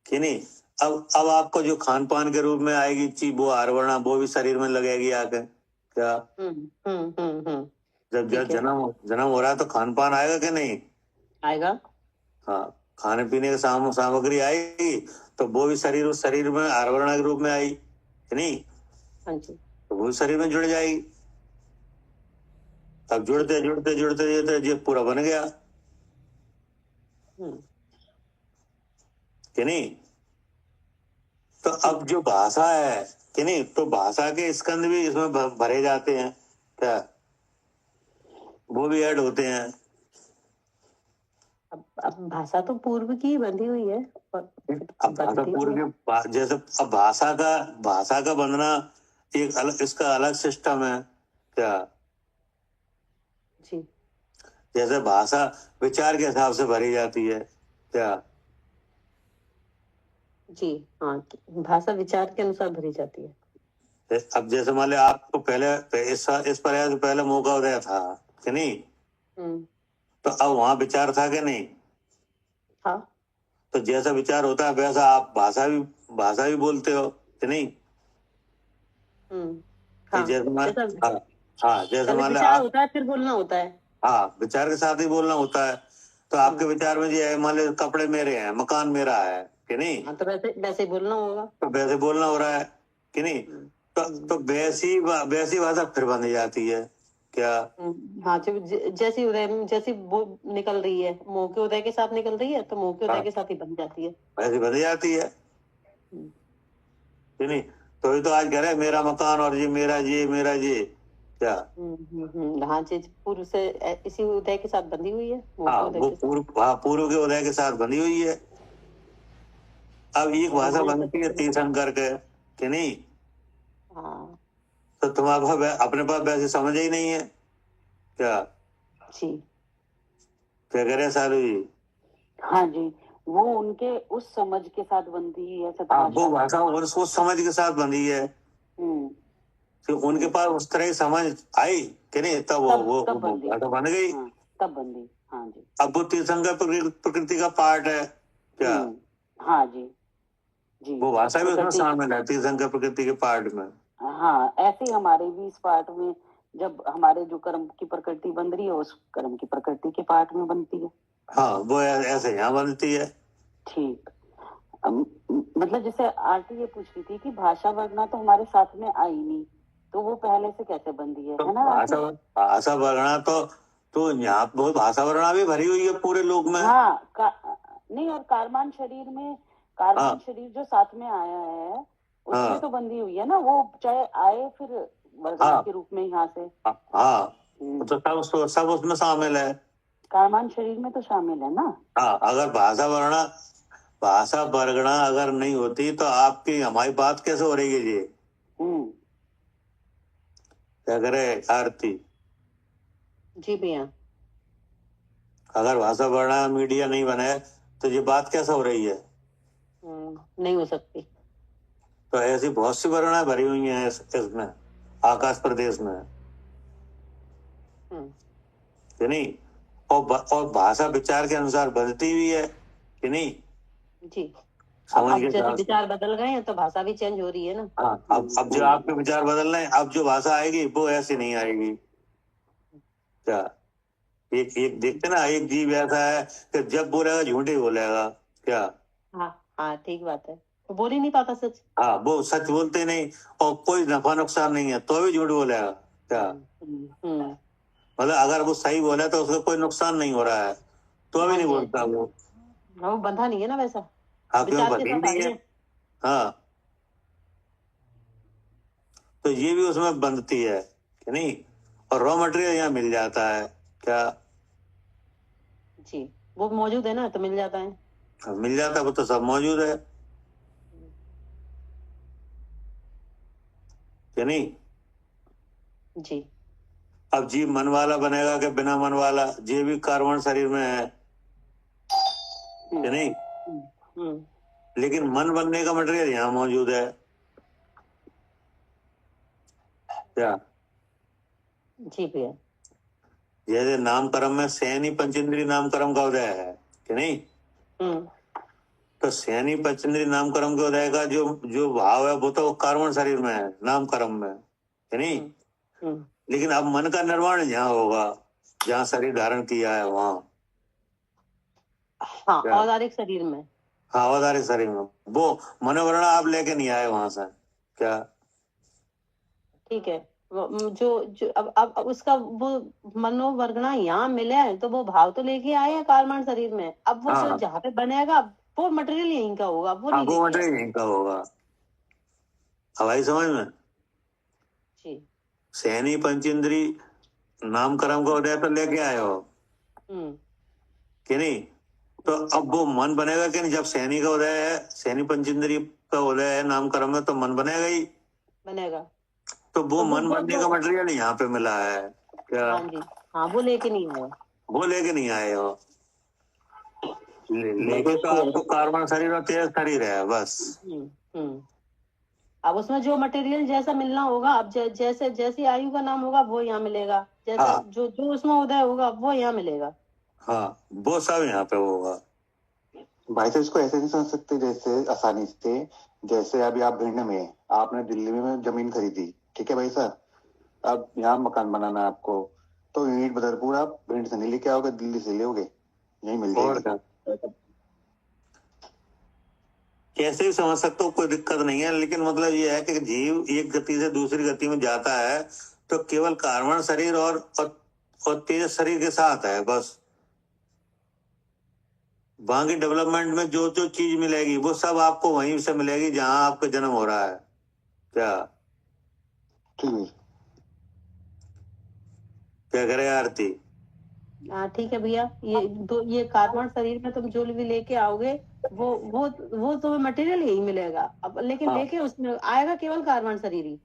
कि नहीं? अब आपको जो खान पान के रूप में आएगी चीज, वो आर वर्णा वो भी शरीर में लगेगी आके क्या? जब जन्म हो रहा है तो खान पान आएगा कि नहीं आएगा? हाँ, खाने पीने की सामग्री आएगी तो वो भी उस शरीर में आर वर्णा के रूप में आई कि नहीं? हाँ जी। तो वो शरीर में जुड़ जाएगी। अब जुड़ते जुड़ते जुड़ते जुड़ते ये पूरा बन गया कि नहीं? तो अब जो भाषा है कि नहीं, तो भाषा के स्कंद भी इसमें भरे जाते हैं क्या? वो भी ऐड होते हैं। अब भाषा तो पूर्व की बंधी हुई है। अब भाषा पूर्व के जैसे अब भाषा का बनना एक अलग, इसका अलग सिस्टम है क्या? जी। जैसे भाषा विचार के हिसाब से भरी जाती है क्या? जी हाँ, भाषा विचार के अनुसार भरी जाती है। अब जैसे मान लिया आपको पहले इस प्रयास से पहले मौका उदय था कि नहीं? तो अब वहां विचार था कि नहीं? हाँ। तो जैसा विचार होता है वैसा आप भाषा भी बोलते हो कि नहीं? हाँ, जैसे हाँ, जैसे मान लो विचार होता है फिर बोलना होता है। हाँ, विचार के साथ ही बोलना होता है। तो आपके विचार में ये है, मान लो कपड़े मेरे हैं, मकान मेरा है कि नहीं, हाँ, तो वैसे वैसे ही बोलना होगा। तो वैसे बोलना हो रहा है कि नहीं। तो वैसी भाषा फिर बन जाती है क्या। हाँ, जैसी उदय जैसी वो निकल रही है, मुंह के उदय के साथ निकल रही है, तो मुंह के उदय के साथ ही बन जाती है, वैसी बन जाती है कि नहीं। तो ये तो आज कह रहे मेरा मकान और ये मेरा क्या। हाँ, चीज पूर्व से इसी उदय के साथ बंधी हुई है, हाँ, वो पूर्व के उदय के साथ बंधी हुई है। अब एक भाषा बनती है तीर्थंकर के कि नहीं। हाँ तो तुम्हारे अपने पास वैसे समझ ही नहीं है क्या। जी, क्या कह रहे सालू जी। हाँ जी, वो उनके उस समझ के साथ बंधी है वो भाषा उस समझ के साथ बंधी है। तो उनके पास उस तरह की समझ आई कि नहीं, तब वो भाषा बन गई। तब बंदी। हाँ जी, अब वो तीर्थंकर प्रकृति का पार्ट है क्या। हाँ जी जी, वो भाषा भी उसमें शामिल है तीर्थंकर प्रकृति के पार्ट में। हाँ, ऐसे ही हमारे भी इस पार्ट में जब हमारे जो कर्म की प्रकृति बन रही है, उस कर्म की प्रकृति के पार्ट में बनती है। हाँ, वो ऐसे यहाँ बनती है। ठीक। मतलब जैसे आरती ये पूछ रही थी कि भाषा वर्णा तो हमारे साथ में आई नहीं, तो वो पहले से कैसे बंधी है, तो है ना। भाषा वर्णा तो यहाँ बहुत भाषा वर्णा भी भरी हुई है पूरे लोक में। हाँ, नहीं, और कारमान शरीर जो साथ में आया है उसमें तो बंधी हुई है ना, वो चाहे आए फिर वर्णा के रूप में यहाँ से। हाँ, तो सब उसमें शामिल है। कारमान शरीर में तो शामिल है ना। हाँ, अगर भाषा वर्णा अगर नहीं होती तो आपकी हमारी बात कैसे हो रही है जी। क्या करे आरती जी भैया। अगर भाषा वर्णा मीडिया नहीं बने तो ये बात कैसे हो रही है। नहीं हो सकती। तो ऐसी बहुत सी वर्णा भरी हुई है इसमें आकाश प्रदेश में कि नहीं। और भाषा विचार के अनुसार बदलती भी है कि नहीं जी। अब जैसे विचार बदल गए हैं तो भाषा भी चेंज हो रही है ना। हाँ, अब जो आपके विचार बदल रहे हैं, अब जो भाषा आएगी वो ऐसी नहीं आएगी क्या। एक देखते ना, एक जीव ऐसा है कि जब बोलेगा झूठ ही बोलेगा क्या। हाँ, ठीक बात है, वो बोल ही नहीं पाता सच। हाँ, वो सच बोलते नहीं, और कोई नफा नुकसान नहीं है तो भी झूठ बोलेगा क्या। मतलब अगर वो सही बोला तो उसका कोई नुकसान नहीं हो रहा है तो अभी नहीं बोलता वो बंधा नहीं है ना वैसा। हाँ, क्यों बंधी नहीं है। हाँ, तो ये भी उसमें बंधती है कि नहीं। और रॉ मटेरियल यहाँ मिल जाता है क्या जी, वो मौजूद है ना तो मिल जाता है। मिल जाता है, वो तो सब मौजूद है कि नहीं जी। अब जीव मन वाला बनेगा कि बिना मन वाला, ये भी कार्बन शरीर में है कि नहीं। लेकिन मन बनने का मटेरियल यहाँ मौजूद है क्या। जी भैया। जैसे नामकर्म में सैनी पंचेंद्री नामकर्म का उदय है कि नहीं। तो सैनी पंचेंद्री नामकर्म के उदय का जो भाव है वो तो कार्बन शरीर में है नामकर्म में कि नहीं। लेकिन अब मन का निर्माण यहाँ होगा जहाँ शरीर धारण किया है वहाँ। हाँ, औदारिक शरीर में। हाँ, औदारिक शरीर में वो मनोवर्ण आप लेके नहीं आए वहां से क्या। ठीक है, जो अब उसका वो मनोवर्गना यहाँ मिले हैं तो वो भाव तो लेके आए हैं कारमान शरीर में। अब वो जो जहाँ पे बनेगा वो मटेरियल यहीं का होगा, वो नहीं वो मटेरियल यहीं का होगा। हवाई समझ में जी। सैनी पंचेंद्री नामकर्म का उदय तो लेके आए हो कि नहीं। तो अब वो मन बनेगा कि नहीं। जब सैनी का उदय है, सैनी पंचेंद्री का उदय है नामकर्म में, तो मन बनेगा ही बनेगा। तो वो मन बनने का मटेरियल यहाँ पे मिला है क्या। हाँ जी, हाँ, वो लेके नहीं आए, वो लेके नहीं आए हो। लेके तो आपको कार्बन शरीर और तेज शरीर है बस। अब उसमें जो मटेरियल जैसा मिलना होगा, अब जैसी आयु का नाम होगा वो यहाँ मिलेगा, जैसा जो उसमें उदय होगा वो यहाँ मिलेगा। हाँ, वो सब यहाँ पे होगा। भाई साहब इसको ऐसे नहीं समझ सकते जैसे आसानी से, जैसे अभी आप भिंड में, आपने दिल्ली में जमीन खरीदी, ठीक है भाई साहब। अब यहाँ मकान बनाना है आपको, तो ईंट बदरपुर आप भिंड से नहीं लेके आओगे, दिल्ली से लोगे, यही मिल और जाएगी। कैसे भी समझ सकते हो, कोई दिक्कत नहीं है, लेकिन मतलब ये है कि जीव एक गति से दूसरी गति में जाता है तो केवल कार्बन शरीर और तेज शरीर के साथ है बस। बाकी डेवलपमेंट में जो जो चीज मिलेगी वो सब आपको वहीं से मिलेगी जहां आपका जन्म हो रहा है। क्या क्या करे आरती? हाँ ठीक है भैया, ये कार्बन शरीर में तुम जो भी लेके आओगे वो तुम्हें मटेरियल यही मिलेगा अब, लेकिन हाँ। लेके उसमें आएगा केवल कार्बन शरीर ही।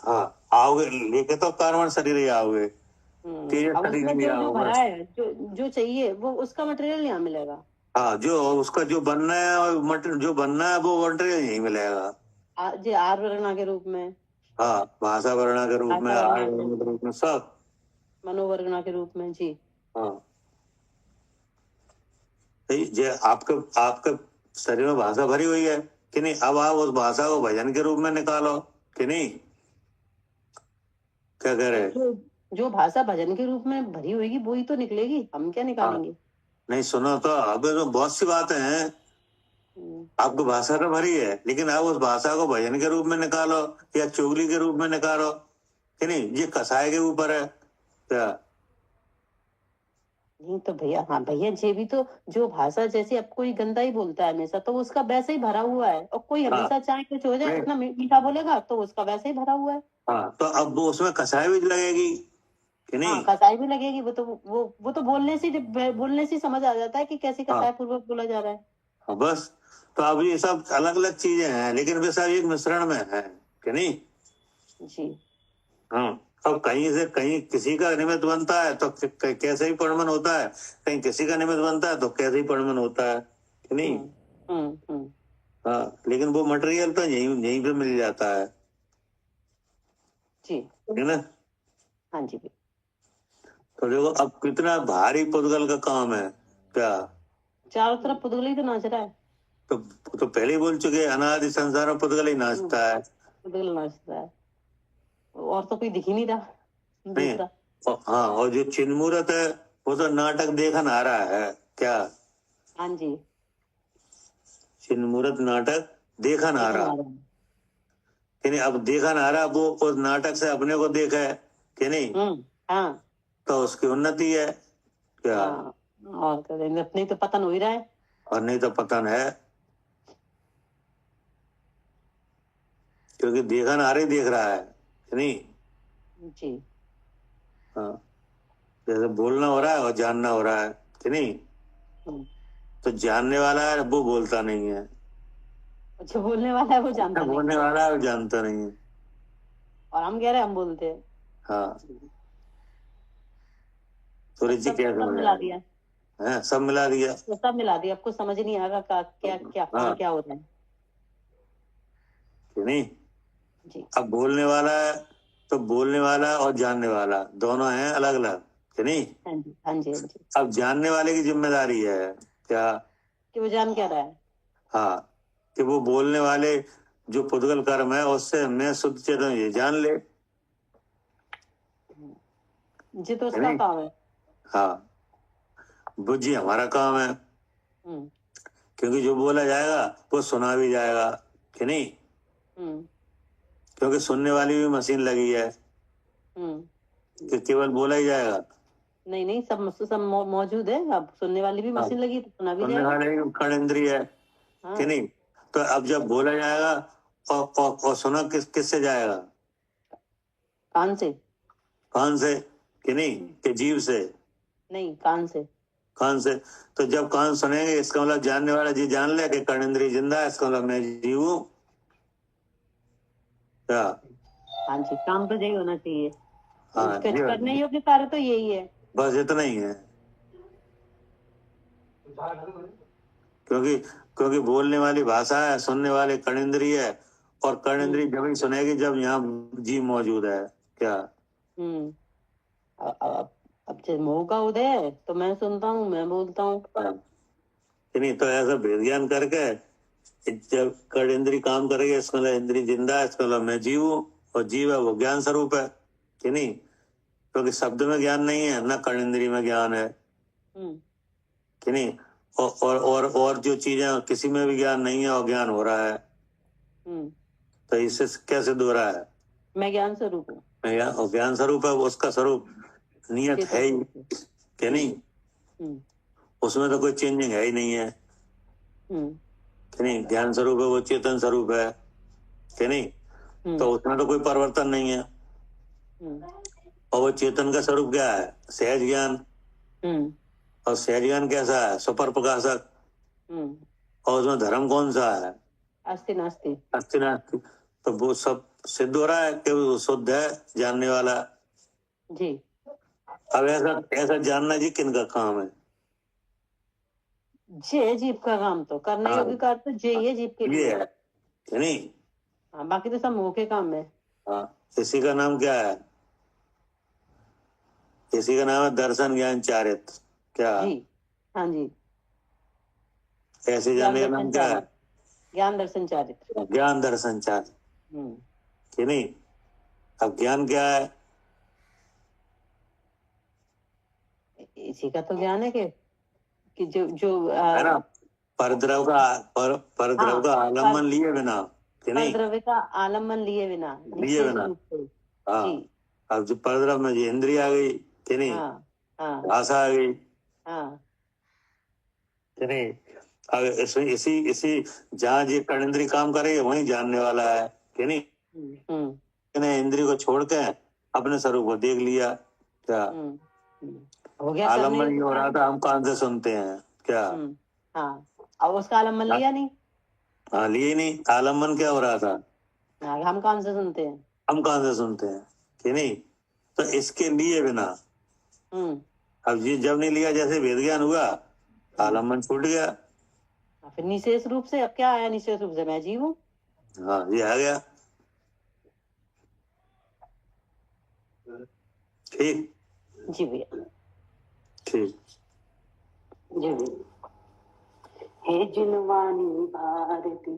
हाँ आओगे लेके तो कार्बन शरीर ही आओगे, तेज अब शरीर उसमें भी जो आओगे। भरा है, जो चाहिए वो उसका मटेरियल यहाँ मिलेगा। हाँ जो उसका जो बनना है और जो बनना है वो मटेरियल यही मिलेगा। जो आर वर्णा के रूप में, हाँ भाषा वर्णा के रूप में, आय वर्णा के रूप में, सब मनोवर्णा के रूप में जी। हाँ जे आपके शरीर में भाषा भरी हुई है कि नहीं, अब आप उस भाषा को भजन के रूप में निकालो कि नहीं। क्या कह रहे? जो भाषा भजन के रूप में भरी होगी वो ही तो निकलेगी, हम क्या निकालेंगे। नहीं सुनो तो अब तो बहुत सी बातें हैं, आपको भाषा तो भरी है लेकिन आप उस भाषा को भजन के रूप में निकालो या चुगली के रूप में निकालो कि नहीं, ये कसाय के ऊपर है क्या। नहीं तो भैया, हाँ भैया जे भी तो जो भाषा, जैसे अब कोई गंदा ही बोलता है हमेशा तो उसका वैसे ही भरा हुआ है, और कोई हमेशा चाहे कुछ हो जाए इतना मीठा बोलेगा तो उसका वैसे ही भरा हुआ है। हाँ तो अब वो उसमें कसाई भी लगेगी कि नहीं। हाँ कसाई भी लगेगी, वो तो बोलने से समझ आ जाता है कि कैसे कसाई पूर्वक बोला जा रहा है। हाँ बस, तो अब ये सब अलग अलग चीजें हैं लेकिन वे सब एक मिश्रण में है कि नहीं जी। हाँ अब कहीं से कहीं किसी का निमित्त बनता है तो कैसे ही परिणमन होता है, कहीं किसी का निमित्त बनता है तो कैसे ही परिणमन होता है कि नहीं। हाँ लेकिन वो मटेरियल तो यहीं पे मिल जाता है जी, है ना। हाँ जी। तो देखो अब कितना भारी पुद्गल का काम है क्या, चारों तरफ पुद्गल ही तो नाच रहा है। तो पहले ही बोल चुके, अनादि संसार में पुद्गल ही नाचता है, पुद्गल नाचता है, और तो कोई दिख ही नहीं रहा दूसरा। हाँ और जो चिन्मूर्त है वो तो नाटक देखन आ रहा है क्या। हाँ जी, चिन्मूर्त नाटक देखन आ रहा कि नहीं, अब देखन आ रहा वो उस नाटक से अपने को देखा है कि नहीं। हाँ तो उसकी उन्नति है क्या। और नहीं तो पतन हो ही रहा है, और नहीं तो पतन है, क्योंकि देखन आ रही देख रहा है कि नहीं जी। हाँ जैसे बोलना हो रहा है और जानना हो रहा है कि नहीं, तो जानने वाला है वो बोलता नहीं है, जो बोलने वाला है वो जानता नहीं, बोलने वाला है वो जानता नहीं है, और हम कह रहे हैं हम बोलते हैं। हाँ तो रिची क्या सब मिला दिया है, सब मिला दिया, तो सब मिला दिया, आपको समझ ही नहीं आ रहा क्या क्या क्या हो रहा है कि नहीं जी। अब बोलने वाला है तो बोलने वाला और जानने वाला दोनों हैं अलग अलग कि नहीं। हाँ जी, हाँ जी, हाँ जी। अब जानने वाले की जिम्मेदारी है क्या कि वो जान क्या रहा है। हाँ कि वो बोलने वाले जो पुद्गल कर्म है उससे मैं शुद्ध चेतन ये जान ले जी, तो उसका काम है। हाँ बुझी हमारा काम है, क्योंकि जो बोला जाएगा वो सुना भी जाएगा कि नहीं, क्योंकि सुनने वाली भी मशीन लगी है कि केवल बोला ही जाएगा। नहीं सब मौजूद है, अब सुनने वाली भी मशीन लगी तो सुना भी जाएगा, सुनने वाले कर्ण इंद्रिय है कि नहीं। तो अब जब बोला जाएगा और सुना किससे जाएगा, कान से कि नहीं कि जीव से नहीं, कान से। तो जब कान सुनेंगे इसका मतलब जानने वाला जी जान ले कि कर्ण इंद्रिय जिंदा है, इसका मतलब मैं जीव हूं क्या। हाँ जी, काम तो यही होना चाहिए। हाँ करने योग्य कार्य तो यही है, बस इतना ही है, क्योंकि बोलने वाली भाषा है, सुनने वाले कर्ण इंद्रिय है, और कर्ण इंद्रिय जब ही सुनेगी जब यहाँ जीव मौजूद है क्या। अब जब मोह का उदय है तो मैं सुनता हूँ, मैं बोलता हूँ नहीं, तो ऐसा भेद ज्ञान करके जब कर्ण इंद्रिय काम करेगी इसका मतलब इंद्रिय जिंदा है, इसका मतलब मैं जीव हूँ, और जीव है वो ज्ञान स्वरूप है कि नहीं, क्योंकि शब्द में ज्ञान नहीं है, ना कर्णेंद्रिय में ज्ञान है कि नहीं, और जो चीजें किसी में भी ज्ञान नहीं है और ज्ञान हो रहा है, तो इससे क्या सिद्ध हो रहा है? मैं ज्ञान स्वरूप हूँ। और ज्ञान स्वरूप है, उसका स्वरूप नियत है ही कि नहीं, उसमें तो कोई चेंजिंग है ही नहीं है कि नहीं। ज्ञान स्वरूप है, वो चेतन स्वरूप है कि नहीं, तो उसमें तो कोई परिवर्तन नहीं है। और वो चेतन का स्वरूप क्या है? सहज ज्ञान। और सहज ज्ञान कैसा है? सुपर प्रकाशक। और उसमें धर्म कौन सा है? अस्ति नास्ति। अस्ति नास्ति। तो वो सब सिद्ध हो रहा है कि वो शुद्ध है, जानने वाला जी। अब ऐसा जानना जी किन का काम है? जे जीव का काम तो करने योग्य कार्य तो जे ये जीव के लिए है कि नहीं। हाँ, बाकी तो सब मुंह के काम है। हाँ, इसी का नाम क्या है? इसी का नाम है दर्शन ज्ञान चारित्र। क्या जी? हाँ जी। ऐसे जानने का नाम क्या है? ज्ञान दर्शन चारित्र। ज्ञान दर्शन चारित्र कि नहीं। अब ज्ञान क्या है? इसी का तो ज्ञान है कि जो है ना, परद्रव का आलम्बन लिए बिना कि नहीं, परद्रव्य का आलम्बन लिए बिना हाँ। अब जो परद्रव में जो इंद्रिय आ गई कि नहीं, भाषा आ गई कि नहीं। अब इसी जहाँ ये कर्णेंद्रिय काम करे वहीं जानने वाला है कि नहीं। इंद्रिय को छोड़ के अपने स्वरूप को देख लिया। क्या हो गया? आलम्बन नहीं हो रहा था, हम कान से सुनते हैं क्या? हाँ, अब उसका आलम्बन लिया नहीं। हाँ, लिए नहीं। आलम्बन क्या हो रहा था? हम कान से सुनते हैं। हम कान से सुनते हैं कि नहीं। तो इसके लिए बिना अब ये जब नहीं लिया, जैसे वेद ज्ञान हुआ, आलम्बन छूट गया। फिर निशेष रूप से अब क्या आया? निशेष रूप से मैं जीव हूँ। हाँ, ये आ गया। ठीक जी भैया। ठीक जी भैया। हे जिनवानी भारती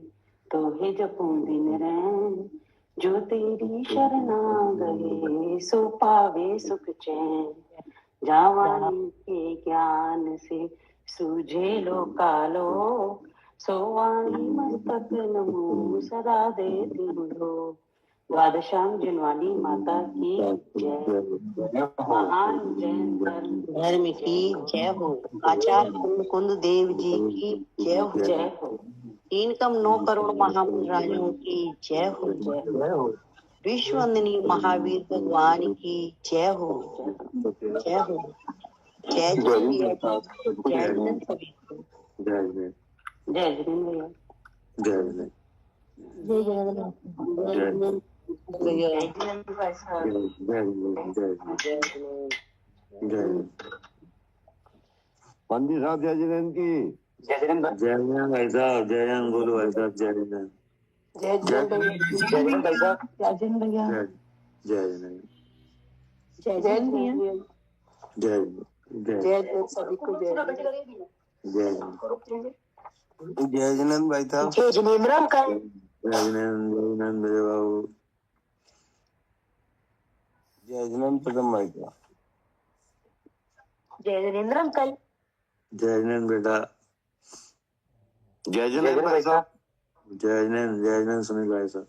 तो हे जपूं दिन रैन, जो तेरी शरणा गए सो पावे सुख चैन। जावानी के ज्ञान से सूझे लो कालो, सोवाणी मस्तक नमो सदा देती लो। द्वादशांग जिनवानी माता की जय। महान जैन धर्म की जय हो। आचार्य कुंद देव जी की जय हो। जय हो। 3,9 करोड़ महापुरुष राजाओं की जय हो। जय हो। विश्ववंदनीय महावीर भगवान की जय हो। जय हो। जय जय जय सभी को। जय जय जय जिनेन्द्र भैया। जय जय पंडित साहब जय जिनेन्द्र की जय जय भाई साहब। जय जय बोलो भाई साहब। जय जय जय जय भाई साहब। जय भैया। जय जय जय भैया। जय जय सभी को जय। जय जिनेन्द्र भाई साहब। जय जिनेन्द्र अंकल। जय जिनेन्द्र मेरे बाबू। जय जिनेन्द्र प्रथम भाई साहब। जय जिनेन्द्र अंकल। जय जिनेन्द्र बेटा। जय जिनेन्द्र भाई साहब। जय जिनेन्द्र सुनील भाई साहब।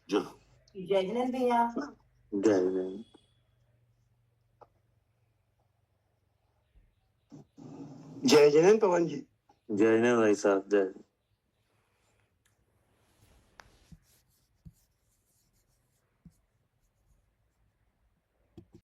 जय जिनेन्द्र भैया। जय जिनेन्द्र। जय जिनेन्द्र पवन जी। जय जिनेन्द्र भाई साहब। जय